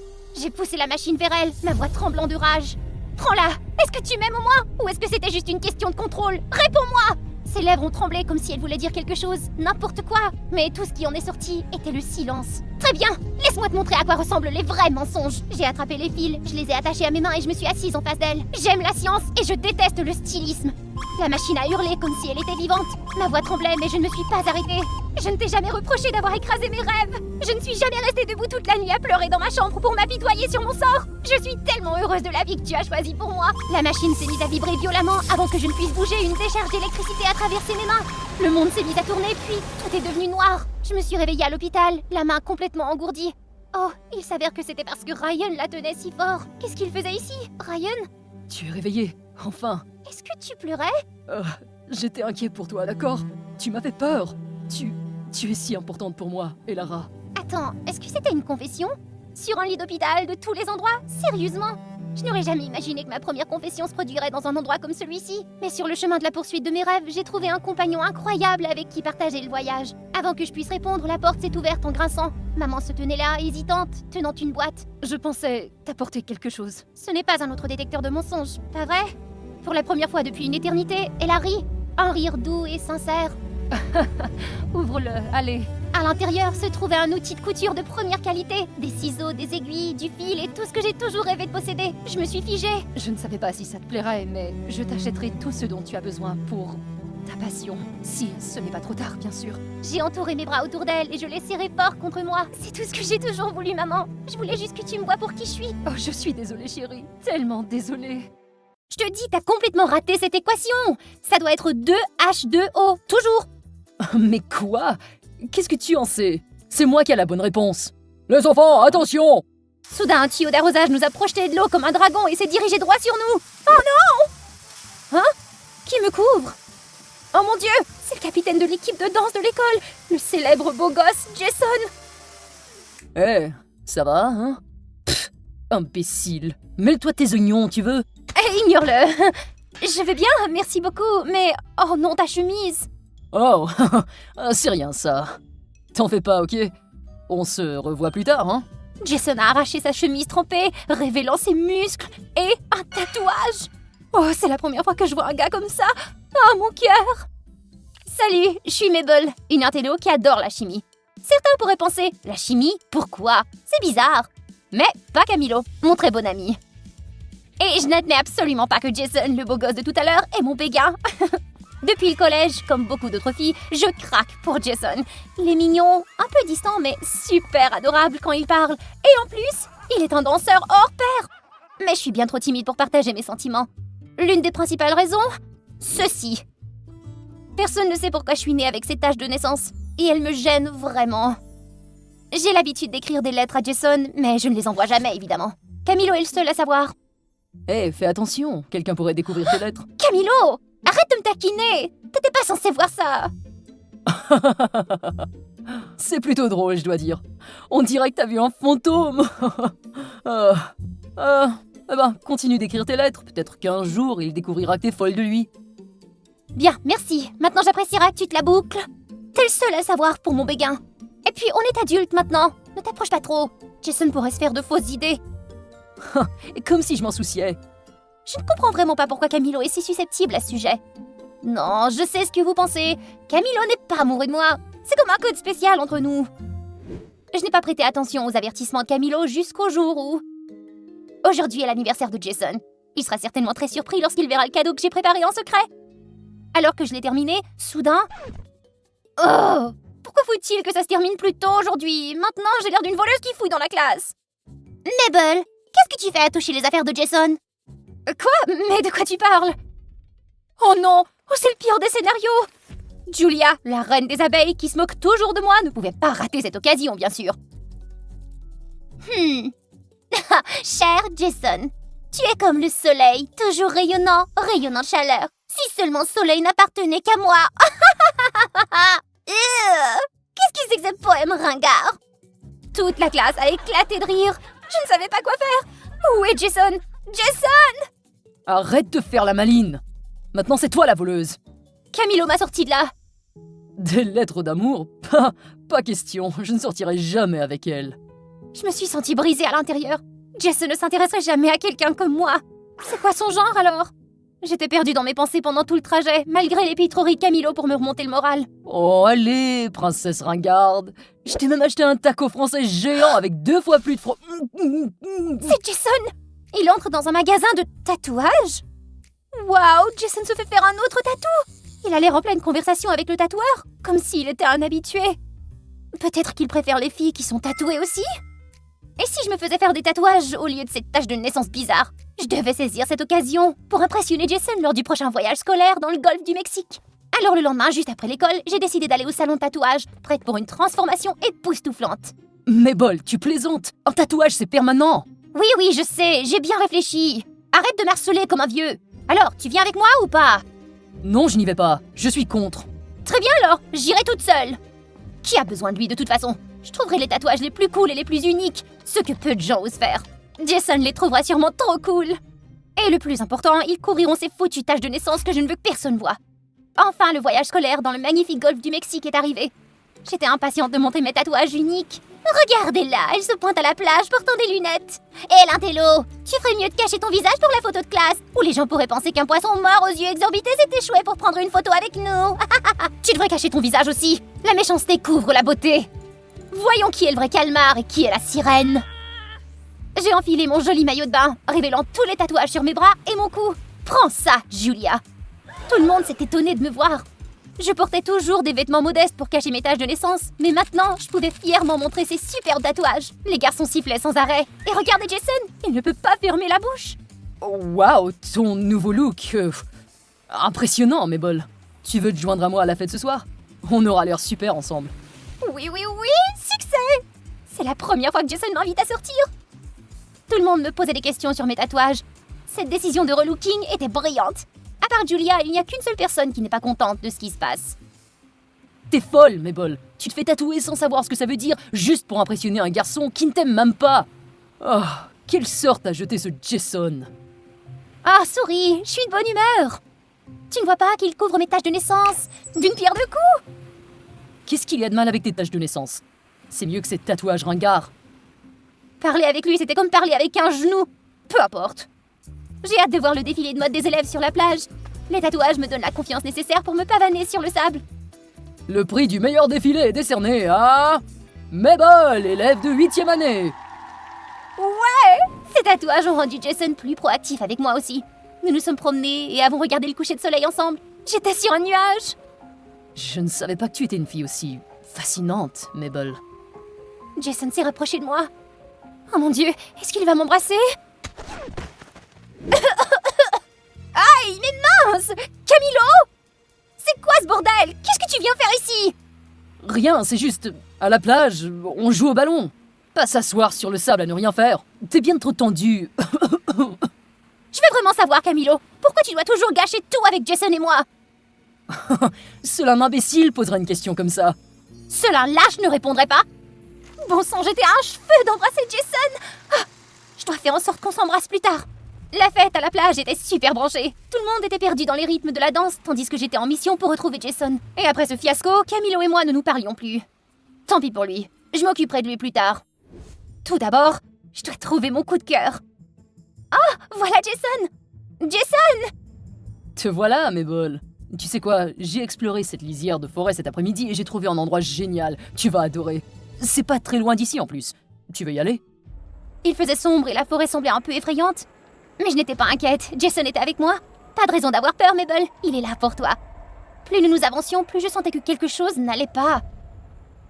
J'ai poussé la machine vers elle, ma voix tremblant de rage. Prends-la! Est-ce que tu m'aimes au moins? Ou est-ce que c'était juste une question de contrôle? Réponds-moi! Ses lèvres ont tremblé comme si elle voulait dire quelque chose, n'importe quoi. Mais tout ce qui en est sorti était le silence. Très bien! Laisse-moi te montrer à quoi ressemblent les vrais mensonges. J'ai attrapé les fils, je les ai attachés à mes mains et je me suis assise en face d'elle. J'aime la science et je déteste le stylisme. La machine a hurlé comme si elle était vivante. Ma voix tremblait mais je ne me suis pas arrêtée. Je ne t'ai jamais reproché d'avoir écrasé mes rêves. Je ne suis jamais restée debout toute la nuit à pleurer dans ma chambre pour m'apitoyer sur mon sort. Je suis tellement heureuse de la vie que tu as choisie pour moi. La machine s'est mise à vibrer violemment avant que je ne puisse bouger. Une décharge d'électricité a traversé mes mains. Le monde s'est mis à tourner puis tout est devenu noir. Je me suis réveillée à l'hôpital, la main complètement engourdie. Oh, il s'avère que c'était parce que Ryan la tenait si fort. Qu'est-ce qu'il faisait ici, Ryan? Tu es réveillée, enfin. Est-ce que tu pleurais? J'étais inquiet pour toi, d'accord? Tu m'as fait peur. Tu es si importante pour moi, Lara. Attends, est-ce que c'était une confession? Sur un lit d'hôpital, de tous les endroits? Sérieusement? Je n'aurais jamais imaginé que ma première confession se produirait dans un endroit comme celui-ci. Mais sur le chemin de la poursuite de mes rêves, j'ai trouvé un compagnon incroyable avec qui partager le voyage. Avant que je puisse répondre, la porte s'est ouverte en grinçant. Maman se tenait là, hésitante, tenant une boîte. Je pensais t'apporter quelque chose. Ce n'est pas un autre détecteur de mensonges, pas vrai? Pour la première fois depuis une éternité, elle a ri. Un rire doux et sincère. Ouvre-le, allez. À l'intérieur se trouvait un outil de couture de première qualité. Des ciseaux, des aiguilles, du fil et tout ce que j'ai toujours rêvé de posséder. Je me suis figée. Je ne savais pas si ça te plairait, mais je t'achèterai tout ce dont tu as besoin pour ta passion. Si ce n'est pas trop tard, bien sûr. J'ai entouré mes bras autour d'elle et je l'ai serrée fort contre moi. C'est tout ce que j'ai toujours voulu, maman. Je voulais juste que tu me vois pour qui je suis. Oh, je suis désolée, chérie. Tellement désolée. Je te dis, t'as complètement raté cette équation. Ça doit être 2H2O, toujours. Mais quoi? qu'est-ce que tu en sais? C'est moi qui ai la bonne réponse. Les enfants, attention! Soudain, un tuyau d'arrosage nous a projeté de l'eau comme un dragon et s'est dirigé droit sur nous. Oh non! Hein? Qui me couvre? Oh mon Dieu! C'est le capitaine de l'équipe de danse de l'école, le célèbre beau gosse Jason. Eh, ça va, hein? Pff, imbécile. Mêle-toi tes oignons, tu veux? Ignore-le. Je vais bien, merci beaucoup, mais... Oh non, ta chemise. Oh, c'est rien ça. T'en fais pas, ok? On se revoit plus tard, hein? Jason a arraché sa chemise trempée, révélant ses muscles et un tatouage. Oh, c'est la première fois que je vois un gars comme ça. Oh, mon cœur. Salut, je suis Mabel, une intello qui adore la chimie. Certains pourraient penser, la chimie, pourquoi? C'est bizarre. Mais pas Camilo, mon très bon ami. Et je n'admets absolument pas que Jason, le beau gosse de tout à l'heure, est mon béguin. Depuis le collège, comme beaucoup d'autres filles, je craque pour Jason. Il est mignon, un peu distant, mais super adorable quand il parle. Et en plus, il est un danseur hors pair. Mais je suis bien trop timide pour partager mes sentiments. L'une des principales raisons? Ceci. Personne ne sait pourquoi je suis née avec ces taches de naissance. Et elles me gênent vraiment. J'ai l'habitude d'écrire des lettres à Jason, mais je ne les envoie jamais, évidemment. Camilo est le seul à savoir. Eh, fais attention, quelqu'un pourrait découvrir tes lettres. Camilo! Arrête de me taquiner! T'étais pas censé voir ça! C'est plutôt drôle, je dois dire. On dirait que t'as vu un fantôme. Eh ben, continue d'écrire tes lettres. Peut-être qu'un jour, il découvrira que t'es folle de lui. Bien, merci. Maintenant, j'apprécierai que tu te la boucles. T'es le seul à le savoir pour mon béguin. Et puis, on est adultes maintenant. Ne t'approche pas trop. Jason pourrait se faire de fausses idées. Et comme si je m'en souciais. Je ne comprends vraiment pas pourquoi Camilo est si susceptible à ce sujet. Non, je sais ce que vous pensez. Camilo n'est pas amoureux de moi. C'est comme un code spécial entre nous. Je n'ai pas prêté attention aux avertissements de Camilo jusqu'au jour où... Aujourd'hui est l'anniversaire de Jason. Il sera certainement très surpris lorsqu'il verra le cadeau que j'ai préparé en secret. Alors que je l'ai terminé, soudain... Oh! Pourquoi faut-il que ça se termine plus tôt aujourd'hui? Maintenant, j'ai l'air d'une voleuse qui fouille dans la classe. Mabel, qu'est-ce que tu fais à toucher les affaires de Jason? Quoi? Mais de quoi tu parles? Oh non! Oh, c'est le pire des scénarios! Julia, la reine des abeilles qui se moque toujours de moi, ne pouvait pas rater cette occasion, bien sûr. Cher Jason, tu es comme le soleil, toujours rayonnant, rayonnant de chaleur. Si seulement le soleil n'appartenait qu'à moi. Qu'est-ce que c'est que ce poème ringard? Toute la classe a éclaté de rire. Je ne savais pas quoi faire. Où est Jason? Jason! Arrête de faire la maline. Maintenant, c'est toi la voleuse. Camilo m'a sorti de là. Des lettres d'amour? Pas question, je ne sortirai jamais avec elle. Je me suis sentie brisée à l'intérieur. Jason ne s'intéresserait jamais à quelqu'un comme moi. C'est quoi son genre alors? J'étais perdue dans mes pensées pendant tout le trajet, malgré les pitreries de Camilo pour me remonter le moral. Oh allez, princesse ringarde. Je t'ai même acheté un taco français géant avec 2 fois plus de C'est Jason! Il entre dans un magasin de tatouages? Waouh, Jason se fait faire un autre tatou! Il a l'air en pleine conversation avec le tatoueur, comme s'il était un habitué. Peut-être qu'il préfère les filles qui sont tatouées aussi? Et si je me faisais faire des tatouages au lieu de cette tache de naissance bizarre? Je devais saisir cette occasion pour impressionner Jason lors du prochain voyage scolaire dans le golfe du Mexique. Alors le lendemain, juste après l'école, j'ai décidé d'aller au salon de tatouage, prête pour une transformation époustouflante. Mais Bol, tu plaisantes. Un tatouage, c'est permanent. Oui, je sais, j'ai bien réfléchi. Arrête de m'harceler comme un vieux. Alors, tu viens avec moi ou pas? Non, je n'y vais pas. Je suis contre. Très bien alors, j'irai toute seule. Qui a besoin de lui de toute façon? Je trouverai les tatouages les plus cools et les plus uniques, ceux que peu de gens osent faire. Jason les trouvera sûrement trop cool. Et le plus important, ils couvriront ces foutues taches de naissance que je ne veux que personne voie. Enfin, le voyage scolaire dans le magnifique golfe du Mexique est arrivé. J'étais impatiente de montrer mes tatouages uniques. Regardez-la, elle se pointe à la plage portant des lunettes. Et l'intello, tu ferais mieux de cacher ton visage pour la photo de classe, où les gens pourraient penser qu'un poisson mort aux yeux exorbités s'est échoué pour prendre une photo avec nous. Tu devrais cacher ton visage aussi. La méchanceté couvre la beauté. Voyons qui est le vrai calmar et qui est la sirène. J'ai enfilé mon joli maillot de bain, révélant tous les tatouages sur mes bras et mon cou. Prends ça, Julia. Tout le monde s'est étonné de me voir. Je portais toujours des vêtements modestes pour cacher mes taches de naissance, mais maintenant, je pouvais fièrement montrer ces superbes tatouages. Les garçons sifflaient sans arrêt. Et regardez Jason, il ne peut pas fermer la bouche. Waouh, ton nouveau look. Impressionnant, Mabel. Tu veux te joindre à moi à la fête ce soir? On aura l'air super ensemble. Oui, oui, oui, succès! C'est la première fois que Jason m'invite à sortir. Tout le monde me posait des questions sur mes tatouages. Cette décision de relooking était brillante. À part Julia, il n'y a qu'une seule personne qui n'est pas contente de ce qui se passe. T'es folle, Mabel. Tu te fais tatouer sans savoir ce que ça veut dire, juste pour impressionner un garçon qui ne t'aime même pas. Oh, quelle sorte à jeter ce Jason. Ah, souris, je suis de bonne humeur. Tu ne vois pas qu'il couvre mes taches de naissance d'une pierre deux coups? Qu'est-ce qu'il y a de mal avec tes taches de naissance? C'est mieux que ces tatouages ringards. Parler avec lui, c'était comme parler avec un genou. Peu importe. J'ai hâte de voir le défilé de mode des élèves sur la plage. Les tatouages me donnent la confiance nécessaire pour me pavaner sur le sable. Le prix du meilleur défilé est décerné à... Mabel, élève de 8e année. Ces tatouages ont rendu Jason plus proactif avec moi aussi. Nous nous sommes promenés et avons regardé le coucher de soleil ensemble. J'étais sur un nuage. Je ne savais pas que tu étais une fille aussi fascinante, Mabel. Jason s'est rapproché de moi. Oh mon Dieu, est-ce qu'il va m'embrasser? Aïe, mais mince! Camilo! C'est quoi ce bordel? Qu'est-ce que tu viens faire ici? Rien, c'est juste... À la plage, on joue au ballon. Pas s'asseoir sur le sable à ne rien faire. T'es bien trop tendu. Je veux vraiment savoir, Camilo. Pourquoi tu dois toujours gâcher tout avec Jason et moi? Seul un imbécile poserait une question comme ça. Seul un lâche ne répondrait pas. Bon sang, j'étais à un cheveu d'embrasser Jason. Ah, je dois faire en sorte qu'on s'embrasse plus tard. La fête à la plage était super branchée. Tout le monde était perdu dans les rythmes de la danse, tandis que j'étais en mission pour retrouver Jason. Et après ce fiasco, Camilo et moi ne nous parlions plus. Tant pis pour lui. Je m'occuperai de lui plus tard. Tout d'abord, je dois trouver mon coup de cœur. Ah, voilà Jason! Jason! Te voilà, Mabel. Tu sais quoi, j'ai exploré cette lisière de forêt cet après-midi et j'ai trouvé un endroit génial. Tu vas adorer. C'est pas très loin d'ici en plus. Tu veux y aller? Il faisait sombre et la forêt semblait un peu effrayante. Mais je n'étais pas inquiète, Jason était avec moi. Pas de raison d'avoir peur, Mabel, il est là pour toi. Plus nous nous avancions, plus je sentais que quelque chose n'allait pas.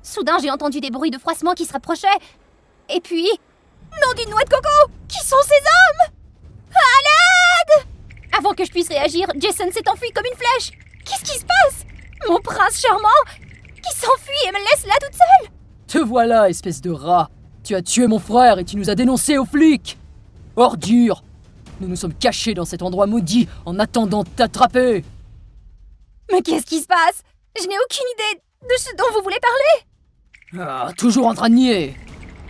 Soudain, j'ai entendu des bruits de froissement qui se rapprochaient. Et puis... Nom d'une noix de coco! Qui sont ces hommes? À l'aide! Avant que je puisse réagir, Jason s'est enfui comme une flèche. Qu'est-ce qui se passe? Mon prince charmant qui s'enfuit et me laisse là toute seule? Te voilà, espèce de rat. Tu as tué mon frère et tu nous as dénoncés aux flics. Ordure! Nous nous sommes cachés dans cet endroit maudit en attendant de t'attraper. Mais qu'est-ce qui se passe? Je n'ai aucune idée de ce dont vous voulez parler. Ah, toujours en train de nier.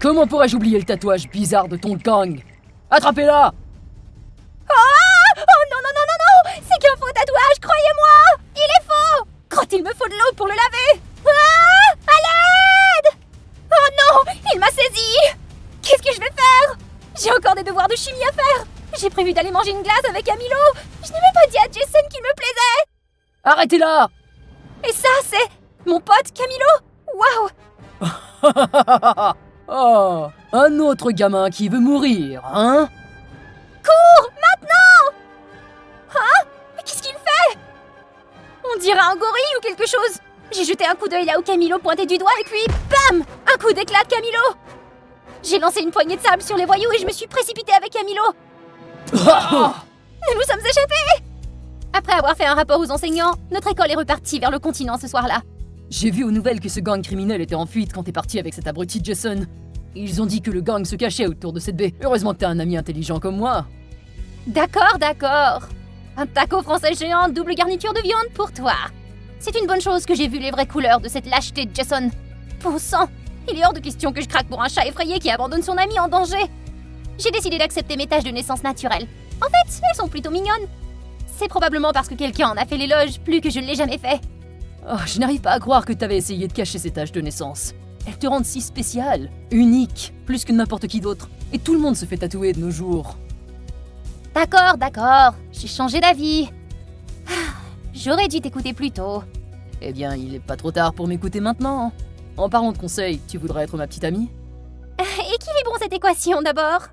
Comment pourrais-je oublier le tatouage bizarre de ton gang? Attrapez-la! Oh non, non, non, non, non! C'est qu'un faux tatouage, croyez-moi! Il est faux! Quand il me faut de l'eau pour le laver! Ah! À l'aide! Oh non! Il m'a saisi! Qu'est-ce que je vais faire? J'ai encore des devoirs de chimie à faire! J'ai prévu d'aller manger une glace avec Camilo! Je n'ai même pas dit à Jason qu'il me plaisait! Arrêtez-la! Et ça, c'est mon pote Camilo? Waouh! Oh, un autre gamin qui veut mourir, hein? Cours! Maintenant! Hein? Mais qu'est-ce qu'il fait? On dirait un gorille ou quelque chose. J'ai jeté un coup d'œil là où Camilo pointait du doigt et puis bam! Un coup d'éclat de Camilo! J'ai lancé une poignée de sable sur les voyous et je me suis précipitée avec Camilo. Nous nous sommes échappés! Après avoir fait un rapport aux enseignants, notre école est repartie vers le continent ce soir-là. J'ai vu aux nouvelles que ce gang criminel était en fuite quand t'es parti avec cet abruti Jason. Ils ont dit que le gang se cachait autour de cette baie. Heureusement que t'as un ami intelligent comme moi. D'accord, d'accord. Un taco français géant, double garniture de viande pour toi. C'est une bonne chose que j'ai vu les vraies couleurs de cette lâcheté de Jason. Bon sang, il est hors de question que je craque pour un chat effrayé qui abandonne son ami en danger. J'ai décidé d'accepter mes taches de naissance naturelles. En fait, elles sont plutôt mignonnes. C'est probablement parce que quelqu'un en a fait l'éloge, plus que je ne l'ai jamais fait. Oh, je n'arrive pas à croire que t'avais essayé de cacher ces taches de naissance. Elles te rendent si spéciale, unique, plus que n'importe qui d'autre. Et tout le monde se fait tatouer de nos jours. D'accord, d'accord, j'ai changé d'avis. J'aurais dû t'écouter plus tôt. Eh bien, il est pas trop tard pour m'écouter maintenant. En parlant de conseils, tu voudrais être ma petite amie? Équilibrons cette équation d'abord.